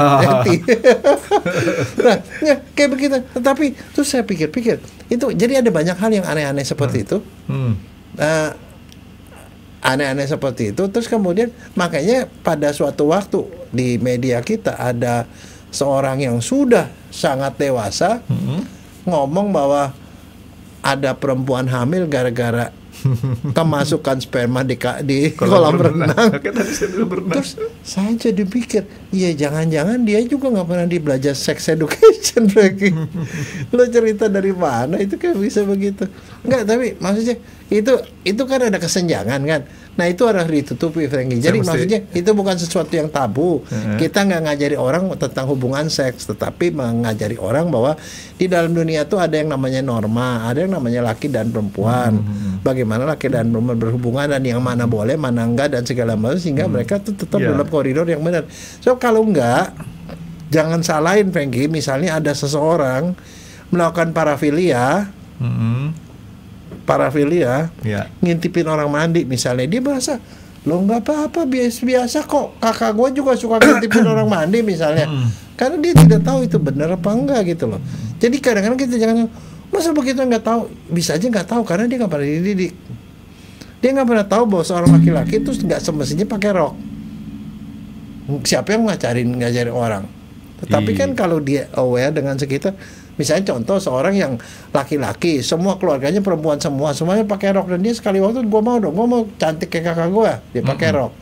Nah, ya, kayak begitu. Tetapi terus saya pikir-pikir, itu jadi ada banyak hal yang aneh-aneh seperti itu. Aneh-aneh seperti itu. Terus kemudian makanya pada suatu waktu di media kita ada seorang yang sudah sangat dewasa ngomong bahwa ada perempuan hamil gara-gara kemasukan sperma di kolam renang. Terus saya jadi pikir, iya jangan-jangan dia juga nggak pernah belajar sex education lagi. Lo cerita dari mana itu kan bisa begitu? Enggak, tapi maksudnya itu kan ada kesenjangan kan. Nah itu harus ditutupi, Frankie. Jadi maksudnya itu bukan sesuatu yang tabu. Kita nggak ngajari orang tentang hubungan seks, tetapi mengajari orang bahwa di dalam dunia itu ada yang namanya norma, ada yang namanya laki dan perempuan. Bagaimana laki dan perempuan berhubungan, dan yang mana boleh, mana enggak, dan segala macam, sehingga mereka tuh tetap dalam koridor yang benar. So kalau enggak, jangan salahin, Frankie. Misalnya ada seseorang melakukan parafilia, ngintipin orang mandi misalnya, dia merasa lo nggak apa-apa, biasa kok, kakak gue juga suka ngintipin orang mandi misalnya, karena dia tidak tahu itu benar apa enggak gitu loh. Jadi kadang-kadang kita jangan, masa begitu nggak tahu, bisa aja nggak tahu karena dia nggak pernah dididik, dia nggak pernah tahu bahwa seorang laki-laki itu nggak semestinya pakai rok. Siapa yang ngajarin orang? Tetapi kan kalau dia aware dengan sekitar, Misalnya contoh seorang yang laki-laki, semua keluarganya perempuan semua, semuanya pakai rok, dan dia sekali waktu gue mau cantik kayak kakak gue, dia pakai rok.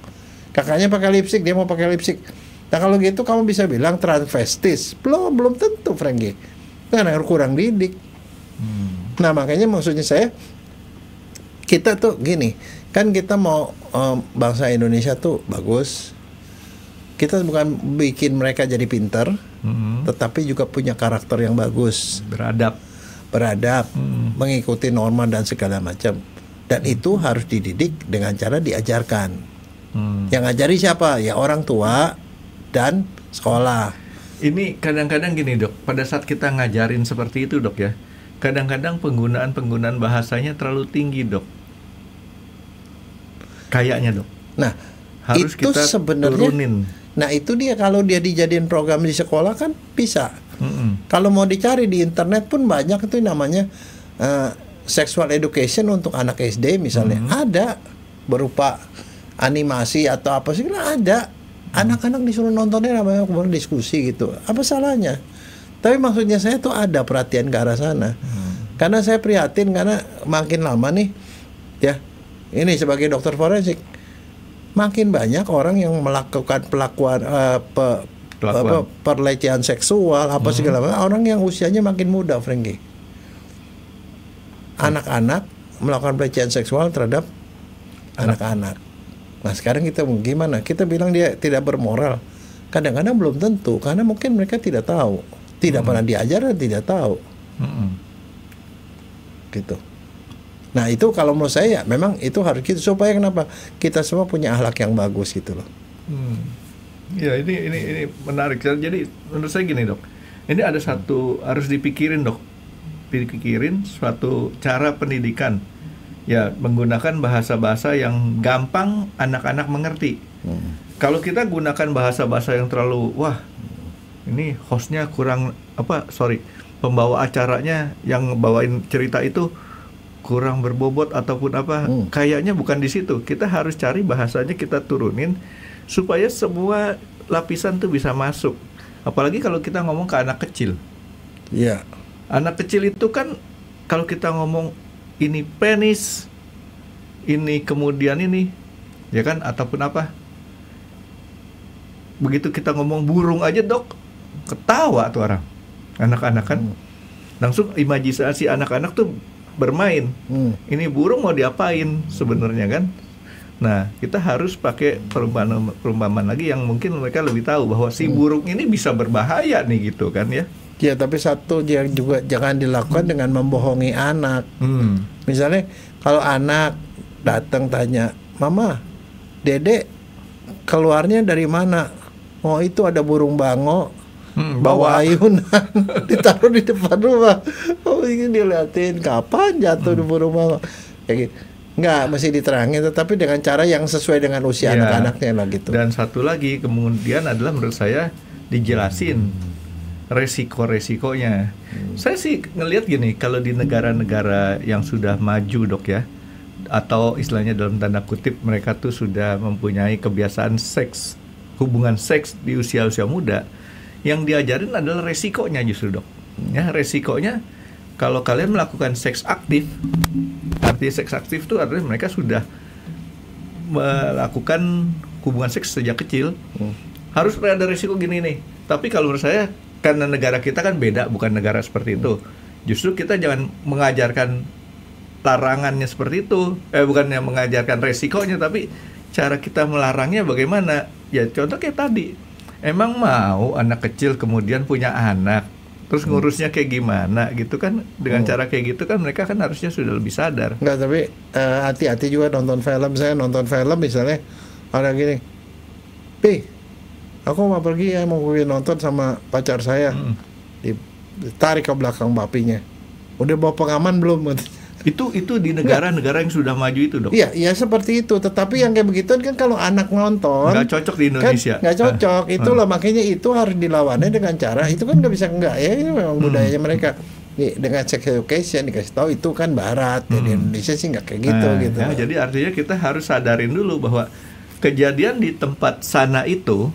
Kakaknya pakai lipstik, dia mau pakai lipstik. Nah kalau gitu kamu bisa bilang transvestis? Belum tentu, Frankie. Karena kurang didik. Nah makanya maksudnya saya, kita tuh gini, kan kita mau bangsa Indonesia tuh bagus. Kita bukan bikin mereka jadi pinter, tetapi juga punya karakter yang bagus, beradab, mengikuti norma dan segala macam. Dan itu harus dididik dengan cara diajarkan. Yang ngajari siapa? Ya orang tua dan sekolah. Ini kadang-kadang gini dok, pada saat kita ngajarin seperti itu dok ya, kadang-kadang penggunaan bahasanya terlalu tinggi dok. Kayaknya dok. Nah, harus itu kita sebenarnya turunin. Nah itu dia, kalau dia dijadiin program di sekolah kan bisa. Kalau mau dicari di internet pun banyak itu namanya sexual education untuk anak SD misalnya. Ada berupa animasi atau apa sih, ada. Anak-anak disuruh nontonnya namanya, kemudian diskusi gitu. Apa salahnya? Tapi maksudnya saya tuh ada perhatian ke arah sana. Karena saya prihatin, karena makin lama nih ya, ini sebagai dokter forensik, makin banyak orang yang melakukan pelecehan seksual apa segala macam, orang yang usianya makin muda, Frankie. Anak-anak melakukan pelecehan seksual terhadap anak-anak. Nah sekarang kita gimana? Kita bilang dia tidak bermoral. Kadang-kadang belum tentu, karena mungkin mereka tidak tahu, tidak pernah diajar dan tidak tahu. Gitu. Nah itu kalau menurut saya memang itu harus gitu, supaya kenapa? Kita semua punya akhlak yang bagus gitu loh. Ya ini menarik. Jadi menurut saya gini dok, ini ada satu harus dipikirin dok, dipikirin suatu cara pendidikan. Ya menggunakan bahasa-bahasa yang gampang anak-anak mengerti. Kalau kita gunakan bahasa-bahasa yang terlalu ini hostnya kurang pembawa acaranya yang bawain cerita itu kurang berbobot ataupun apa, kayaknya bukan di situ. Kita harus cari bahasanya, kita turunin supaya semua lapisan tuh bisa masuk. Apalagi kalau kita ngomong ke anak kecil. Iya. Anak kecil itu kan kalau kita ngomong ini penis, ini kemudian ini, ya kan, ataupun apa. Begitu kita ngomong burung aja dok, ketawa tuh orang. Anak-anak kan langsung imajinasi anak-anak tuh bermain. Ini burung mau diapain sebenarnya kan? Nah, kita harus pakai perumpamaan lagi yang mungkin mereka lebih tahu bahwa si burung ini bisa berbahaya nih gitu kan ya. Ya, tapi satu yang juga jangan dilakukan dengan membohongi anak. Misalnya kalau anak datang tanya, "Mama, Dede keluarnya dari mana?" "Oh, itu ada burung bango." Bawa ayunan ditaruh di depan rumah. Oh ini dilihatin kapan jatuh di burung bango. Kayak gitu. Nggak mesti diterangin, tetapi dengan cara yang sesuai dengan usia anak-anaknya lah gitu. Dan satu lagi kemudian adalah menurut saya dijelasin resiko-resikonya. Saya sih ngelihat gini, kalau di negara-negara yang sudah maju dok ya, atau istilahnya dalam tanda kutip mereka tuh sudah mempunyai kebiasaan hubungan seks di usia-usia muda, yang diajarin adalah resikonya justru dok. Ya, resikonya kalau kalian melakukan seks aktif, artinya seks aktif itu artinya mereka sudah melakukan hubungan seks sejak kecil. Harus ada resiko gini nih. Tapi kalau menurut saya, karena negara kita kan beda, bukan negara seperti itu. Justru kita jangan mengajarkan larangannya seperti itu. Bukannya mengajarkan resikonya, tapi cara kita melarangnya bagaimana. Ya contoh kayak tadi, emang mau anak kecil kemudian punya anak, terus ngurusnya kayak gimana gitu kan. Dengan cara kayak gitu kan mereka kan harusnya sudah lebih sadar. Enggak, tapi hati-hati juga nonton film. Saya nonton film misalnya ada gini, "Pi, aku mau pergi ya, mau pergi nonton sama pacar saya." Ditarik ke belakang bapinya. "Udah bawa pengaman belum?" Itu di negara-negara yang sudah maju itu dok. Iya seperti itu. Tetapi yang kayak begitu kan kalau anak nonton nggak cocok di Indonesia. Kan nggak cocok. Itulah makanya itu harus dilawannya dengan cara itu kan nggak bisa enggak ya, ini memang budayanya mereka. Dengan sex education dikasih tahu itu kan barat. Ya, di Indonesia sih nggak kayak gitu gitu. Ya, jadi artinya kita harus sadarin dulu bahwa kejadian di tempat sana itu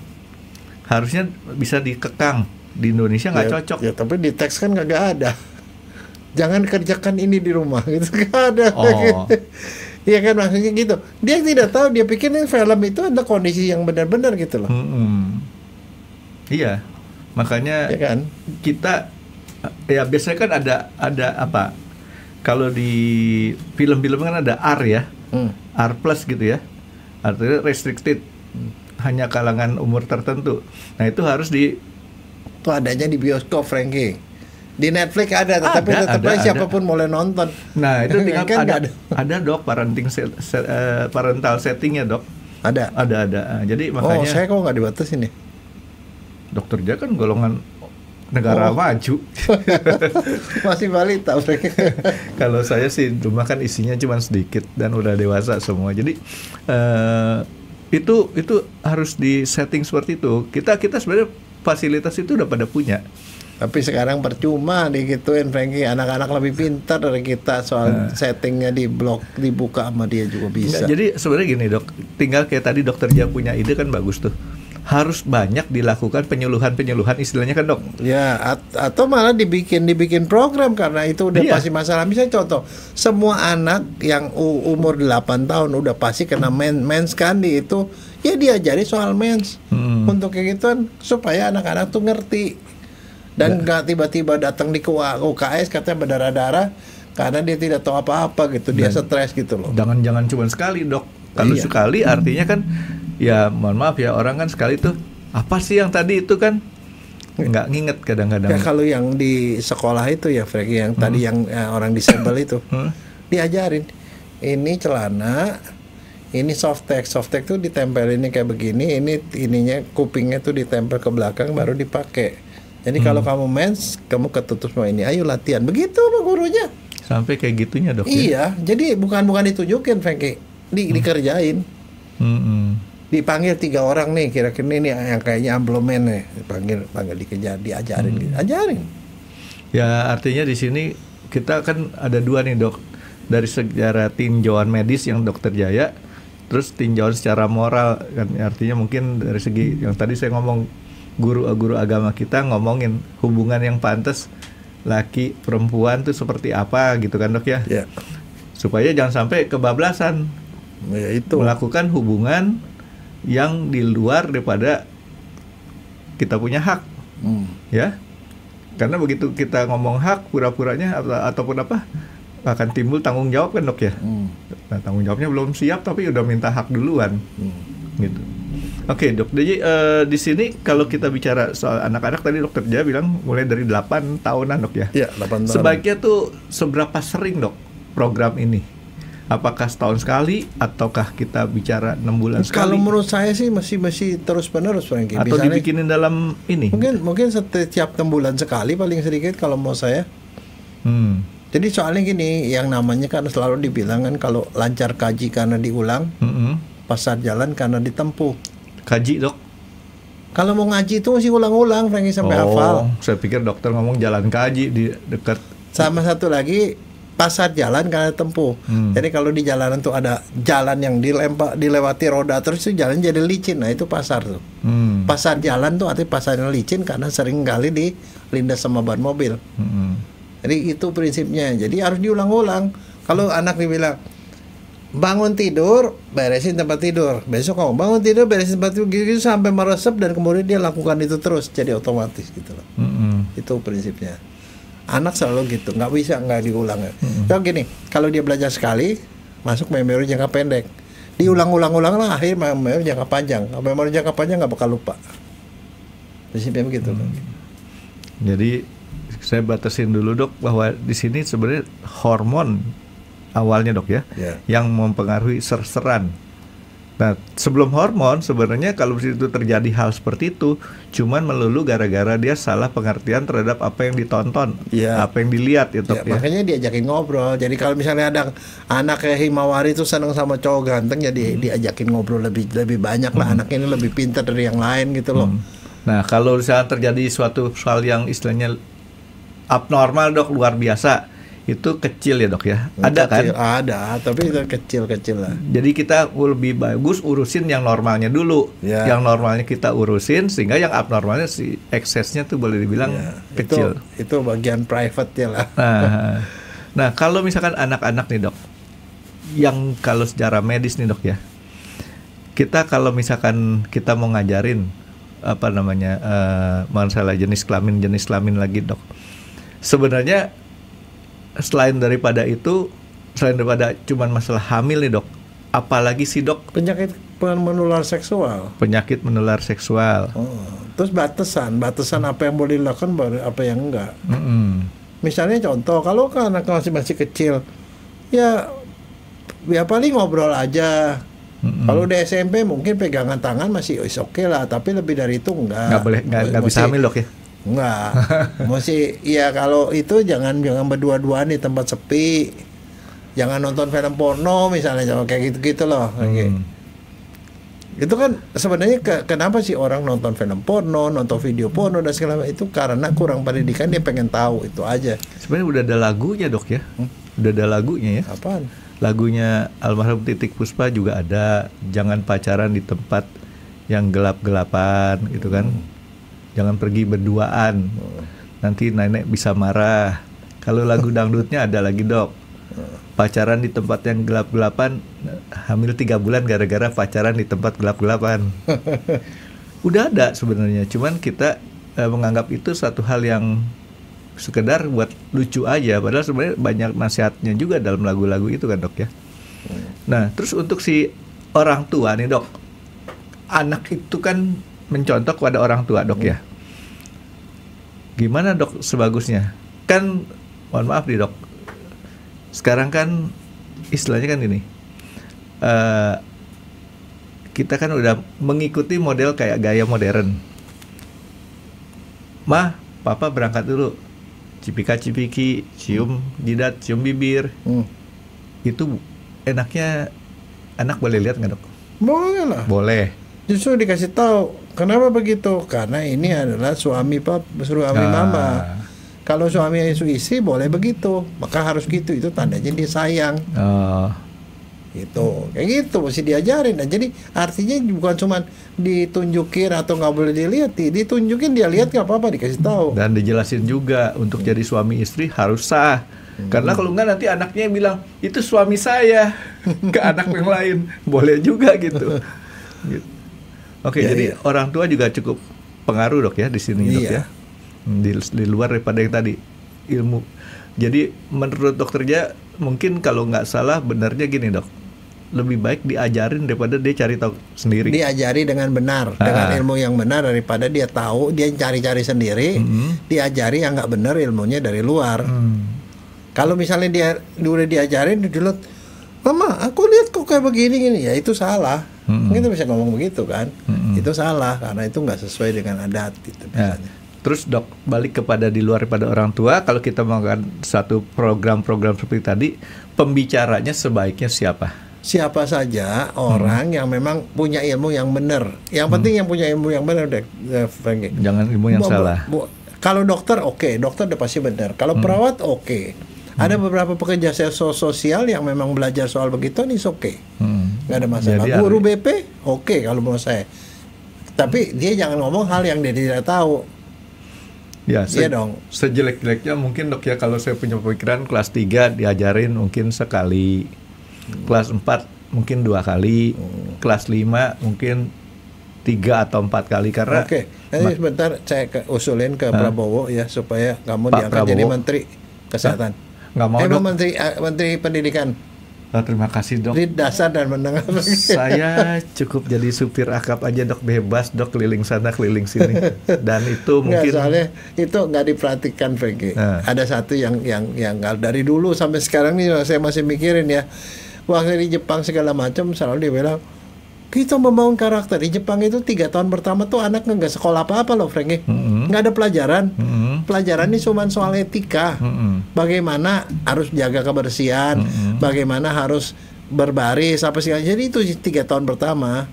harusnya bisa dikekang. di Indonesia nggak Ya, cocok. ya, tapi di teks kan kagak ada. Jangan kerjakan ini di rumah gitu, nggak ada. Oh. Iya kan, maksudnya gitu. Dia tidak tahu, dia pikir ini film itu ada kondisi yang benar-benar gitu loh. Iya, makanya Ya kan? kita ya biasanya kan ada apa? Kalau di film-film kan ada R ya, R plus gitu ya, artinya restricted, hanya kalangan umur tertentu. Nah itu harus Itu adanya di bioskop, Frankie. Di Netflix ada, tetapi tetap aja siapapun boleh nonton. Nah itu tinggal Kan nggak ada dok parental settingnya dok. Ada. Jadi Oh, makanya saya kok nggak dibatasin ya? dokter dia kan golongan negara maju. Masih balita, Frankie. Kalau saya sih rumah kan isinya cuma sedikit dan udah dewasa semua. Jadi itu harus di setting seperti itu. Kita sebenarnya fasilitas itu udah pada punya. Tapi sekarang percuma digituin, Frankie. Anak-anak lebih pintar dari kita soal settingnya di blog, dibuka sama dia juga bisa. Nggak, jadi sebenarnya gini dok, tinggal kayak tadi dokter Dia punya ide kan bagus tuh. Harus banyak dilakukan penyuluhan istilahnya kan dok. Ya, atau malah dibikin program karena itu udah Iya. pasti masalah. Misalnya contoh, semua anak yang umur 8 tahun udah pasti kena mens kan di itu, ya diajari soal mens. Untuk kayak gituan supaya anak-anak tuh ngerti. Dan nggak tiba-tiba datang di UKS katanya berdarah-darah karena dia tidak tahu apa-apa gitu, dia stres gitu loh. Jangan cuma sekali dok. Kalau Iya. sekali artinya kan ya mohon maaf ya, orang kan sekali tuh apa sih yang tadi itu kan nggak nginget kadang-kadang. Ya kalau yang di sekolah itu ya Frankie, yang tadi yang orang disable itu diajarin ini celana, ini softtek tuh ditempel ini kayak begini, ini ininya kupingnya tuh ditempel ke belakang baru dipakai. Jadi kalau kamu mens, kamu ketutup semua ini, ayo latihan. Begitu Pak gurunya. Sampai kayak gitunya dok. Ya? Iya, jadi bukan ditunjukin Frankie, dikerjain. Dipanggil 3 orang nih, kira-kira ini yang kayaknya amplomen nih, panggil dikejar, diajarin, gitu. Ajarin. Ya artinya di sini kita kan ada 2 nih dok, dari sejarah tinjauan medis yang dokter Jaya, terus tinjauan secara moral kan, artinya mungkin dari segi yang tadi saya ngomong guru agama kita ngomongin hubungan yang pantas laki perempuan tuh seperti apa gitu kan dok ya. Ya. Supaya jangan sampai kebablasan Ya itu. melakukan hubungan yang di luar daripada kita punya hak. Ya. Karena begitu kita ngomong hak, pura-puranya ataupun apa akan timbul tanggung jawab kan dok ya. Nah, tanggung jawabnya belum siap tapi udah minta hak duluan. Gitu. Oke dok, jadi di sini kalau kita bicara soal anak-anak tadi dokter Dia bilang mulai dari 8 tahunan dok ya. Ya, 8 tahun. Sebaiknya tuh seberapa sering dok program ini? Apakah setahun sekali ataukah kita bicara 6 bulan sekali? Kalau menurut saya sih masih terus menerus Frankie. Atau Misalnya, dibikinin dalam ini? Mungkin setiap 6 bulan sekali paling sedikit kalau mau saya. Jadi soalnya gini, yang namanya kan selalu dibilang kan kalau lancar kaji karena diulang, pasar jalan karena ditempuh. Kaji dok? Kalau mau ngaji itu mesti ulang-ulang Frankie sampai hafal. Saya pikir dokter ngomong jalan kaji di dekat. Sama satu lagi pasar jalan karena tempuh. Jadi kalau di jalanan tuh ada jalan yang dilewati roda terus itu jalan jadi licin. Nah itu pasar tuh. Pasar jalan tuh artinya pasarnya licin karena sering kali dilindas sama ban mobil. Jadi itu prinsipnya. Jadi harus diulang-ulang. Kalau anak dibilang bangun tidur, beresin tempat tidur. Besok kamu bangun tidur, beresin tempat tidur gitu sampai meresap dan kemudian dia lakukan itu terus jadi otomatis gitu loh. Itu prinsipnya. Anak selalu gitu, nggak bisa nggak diulang. So gini, kalau dia belajar sekali, masuk memori jangka pendek. Diulang-ulang lah, akhir memori jangka panjang. Memori jangka panjang nggak bakal lupa. Prinsipnya begitu. Jadi saya batasin dulu dok bahwa di sini sebenarnya hormon awalnya dok ya, yang mempengaruhi ser-seran. Nah sebelum hormon sebenarnya kalau itu terjadi hal seperti itu, cuman melulu gara-gara dia salah pengertian terhadap apa yang ditonton, apa yang dilihat ya dok ya. Makanya diajakin ngobrol. Jadi kalau misalnya ada anak kayak Himawari itu seneng sama cowok ganteng, jadi diajakin ngobrol lebih banyak lah. Anak ini lebih pintar dari yang lain gitu loh. Nah kalau misalnya terjadi suatu hal yang istilahnya abnormal dok, luar biasa, itu kecil ya dok ya? Ada Kecil, kan? ada, tapi itu kecil-kecil lah. Jadi kita lebih bagus urusin yang normalnya dulu. Ya. Yang normalnya kita urusin, sehingga yang abnormalnya si eksesnya tuh boleh dibilang kecil. Itu bagian private ya lah. Nah, kalau misalkan anak-anak nih dok, yang kalau secara medis nih dok ya, kita kalau misalkan kita mau ngajarin apa namanya masalah jenis kelamin lagi dok, sebenarnya selain daripada cuman masalah hamil nih dok, apalagi sih dok? Penyakit menular seksual. Penyakit menular seksual. Terus batasan apa yang boleh dilakukan, apa yang enggak. Misalnya contoh, kalau kan anak masih kecil, ya paling ngobrol aja. Kalau di SMP mungkin pegangan tangan masih oke lah, tapi lebih dari itu enggak. Nggak bisa hamil dok ya? Enggak. Masih ya kalau itu jangan berdua-duaan di tempat sepi. Jangan nonton film porno misalnya, kayak gitu-gitu loh. Itu kan sebenarnya kenapa sih orang nonton film porno, nonton video porno dan segala macam itu karena kurang pendidikan, dia pengen tahu itu aja. Sebenarnya udah ada lagunya dok ya? Udah ada lagunya ya? Apaan? Lagunya almarhum Titik Puspa juga ada, jangan pacaran di tempat yang gelap-gelapan gitu kan. Jangan pergi berduaan, nanti nenek bisa marah. Kalau lagu dangdutnya ada lagi dok, pacaran di tempat yang gelap-gelapan, hamil 3 bulan gara-gara pacaran di tempat gelap-gelapan. Udah ada sebenarnya, cuman kita menganggap itu satu hal yang sekedar buat lucu aja, padahal sebenarnya banyak nasihatnya juga dalam lagu-lagu itu kan dok ya. Nah terus untuk si orang tua nih dok, anak itu kan mencontoh kepada orang tua dok ya. Gimana dok sebagusnya? Kan mohon maaf nih dok, sekarang kan istilahnya kan ini, kita kan udah mengikuti model kayak gaya modern. Mah, papa berangkat dulu, cipika-cipiki, cium jidat, cium bibir. Itu enaknya anak boleh lihat nggak dok? Boleh lah. Boleh. Justru dikasih tahu. Kenapa begitu? Karena ini adalah suami mama. Kalau suami istri boleh begitu, maka harus gitu. Itu tandanya dia sayang. Gitu, kayak gitu mesti diajarin. Nah, jadi artinya bukan cuma ditunjukin atau nggak boleh dilihat, ditunjukin, dia lihat nggak apa-apa, dikasih tahu. Dan dijelasin juga untuk jadi suami istri harus sah. Karena kalau nggak nanti anaknya bilang itu suami saya ke anak yang lain, boleh juga gitu. Oke, jadi orang tua juga cukup pengaruh dok ya di sini dok ya. Di luar daripada yang tadi ilmu. Jadi menurut dokter Jaya mungkin kalau nggak salah benarnya gini dok, lebih baik diajarin daripada dia cari tahu sendiri. Diajari dengan benar, dengan ilmu yang benar daripada dia tahu dia cari-cari sendiri. Diajari yang nggak benar ilmunya dari luar. Kalau misalnya dia udah diajarin dulu, mama aku lihat kok kayak begini gini, ya itu salah. Kita bisa ngomong begitu kan, itu salah karena itu nggak sesuai dengan adat gitu misalnya. Terus dok, balik kepada di luar daripada orang tua, kalau kita melakukan satu program-program seperti tadi, pembicaranya sebaiknya siapa? Siapa saja orang yang memang punya ilmu yang benar. Yang penting yang punya ilmu yang benar, Franky. Jangan ilmu yang salah. Kalau dokter dokter udah pasti benar. Kalau perawat ada beberapa pekerja sosial yang memang belajar soal begitu, nih nggak ada masalah. Jadi, guru BP kalau menurut saya. Tapi dia jangan ngomong hal yang dia tidak tahu. Ya, dong. Sejelek-jeleknya mungkin dok ya, kalau saya punya pemikiran kelas 3 diajarin mungkin sekali, kelas 4 mungkin 2 kali, kelas 5 mungkin 3 atau 4 kali karena. Nanti sebentar saya usulin ke Prabowo ya supaya kamu diangkat jadi Menteri Kesehatan. Nggak mau dok. Menteri Pendidikan. Terima kasih dok. Di dasar dan menengah. Saya cukup jadi supir akap aja dok, bebas dok, keliling sana keliling sini. Dan itu mungkin soalnya itu nggak diperhatikan Franky. Ada satu yang dari dulu sampai sekarang nih saya masih mikirin ya. Waktu di Jepang segala macam selalu dia bilang kita membangun karakter. Di Jepang itu 3 tahun pertama tuh anak nggak sekolah apa-apa loh Franky. Nggak ada pelajaran. Pelajaran ini cuma soal etika. Bagaimana harus jaga kebersihan, bagaimana harus berbaris apa sih. Jadi itu 3 tahun pertama.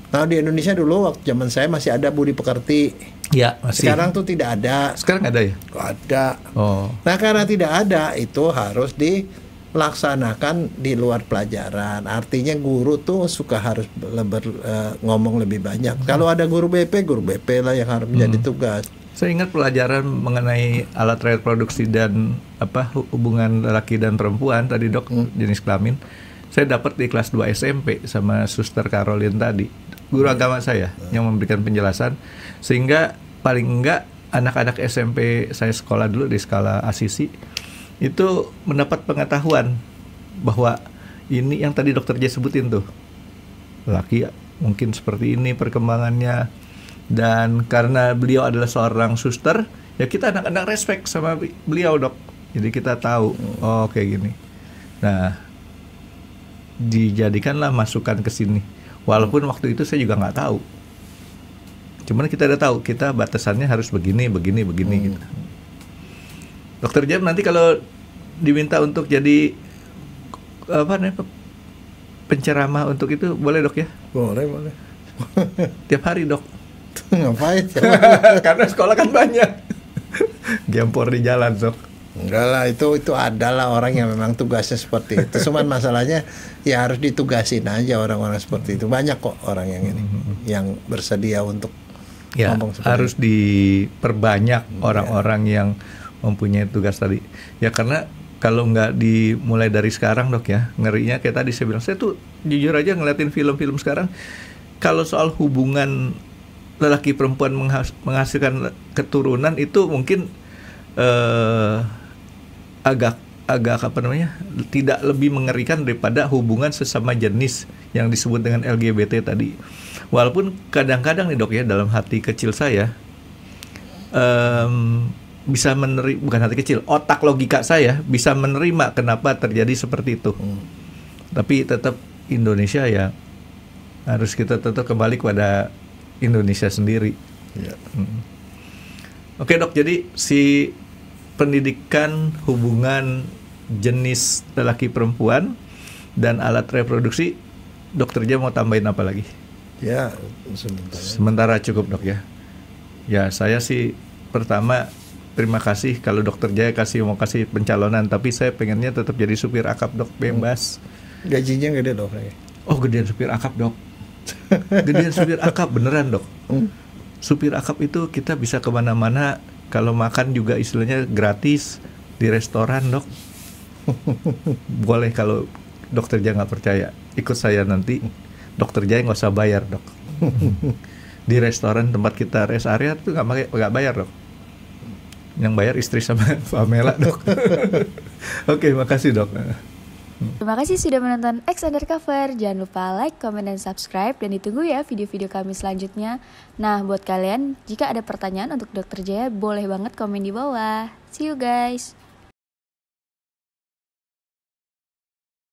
Nah di Indonesia dulu waktu zaman saya masih ada budi pekerti. Ya, masih. Sekarang tuh tidak ada. Sekarang ada ya? Ada. Oh. Nah karena tidak ada itu harus dilaksanakan di luar pelajaran. Artinya guru tuh suka harus ngomong lebih banyak. Kalau ada guru BP lah yang harus menjadi tugas. Saya ingat pelajaran mengenai alat reproduksi dan hubungan laki dan perempuan tadi dok, jenis kelamin. Saya dapat di kelas 2 SMP sama Suster Caroline tadi, guru agama saya yang memberikan penjelasan, sehingga paling enggak anak-anak SMP saya sekolah dulu di skala Asisi itu mendapat pengetahuan bahwa ini yang tadi dokter J sebutin tuh, laki mungkin seperti ini perkembangannya, dan karena beliau adalah seorang suster ya kita anak-anak respect sama beliau dok, jadi kita tahu oh kayak gini. Nah dijadikanlah masukan ke sini. Walaupun waktu itu saya juga nggak tahu. Cuman kita udah tahu kita batasannya harus begini gitu. Dokter Jam nanti kalau diminta untuk jadi penceramah untuk itu boleh dok ya? Boleh. Tiap hari dok. Ngapain? Karena sekolah kan banyak. Gempor di jalan dok. Enggak lah, itu adalah orang yang memang tugasnya seperti itu. Cuman masalahnya ya harus ditugasin aja orang-orang seperti itu. Banyak kok orang yang ini yang bersedia untuk ngomong seperti harus itu. Diperbanyak orang-orang yang mempunyai tugas tadi. Ya karena kalau nggak dimulai dari sekarang dok ya, ngerinya kayak tadi saya bilang, saya tuh jujur aja ngeliatin film-film sekarang, kalau soal hubungan lelaki perempuan menghasilkan keturunan itu mungkin agak tidak lebih mengerikan daripada hubungan sesama jenis yang disebut dengan LGBT tadi. Walaupun kadang-kadang nih dok ya, dalam hati kecil saya bisa menerima, bukan hati kecil, otak logika saya bisa menerima kenapa terjadi seperti itu. Tapi tetap Indonesia ya harus kita tetap kembali kepada Indonesia sendiri. Oke dok, jadi si pendidikan hubungan jenis lelaki perempuan dan alat reproduksi, dokter J mau tambahin apa lagi? Ya, sementara cukup dok ya. Ya saya sih pertama terima kasih kalau dokter J mau kasih pencalonan, tapi saya pengennya tetap jadi supir akap dok, bebas. Gajinya gede dok. Oh gedean supir akap dok. Gedean supir akap beneran dok. Supir akap itu kita bisa kemana-mana. Kalau makan juga istilahnya gratis di restoran dok. Boleh kalau dokter Jaya nggak percaya, ikut saya nanti. Dokter Jaya nggak usah bayar dok. Di restoran tempat kita rest area itu nggak bayar dok. Yang bayar istri sama Pamela dok. Oke, makasih dok. Terima kasih sudah menonton X Undercover. Jangan lupa like, comment, dan subscribe. Dan ditunggu ya video-video kami selanjutnya. Nah, buat kalian, jika ada pertanyaan untuk Dr. Jaya, boleh banget komen di bawah. See you guys.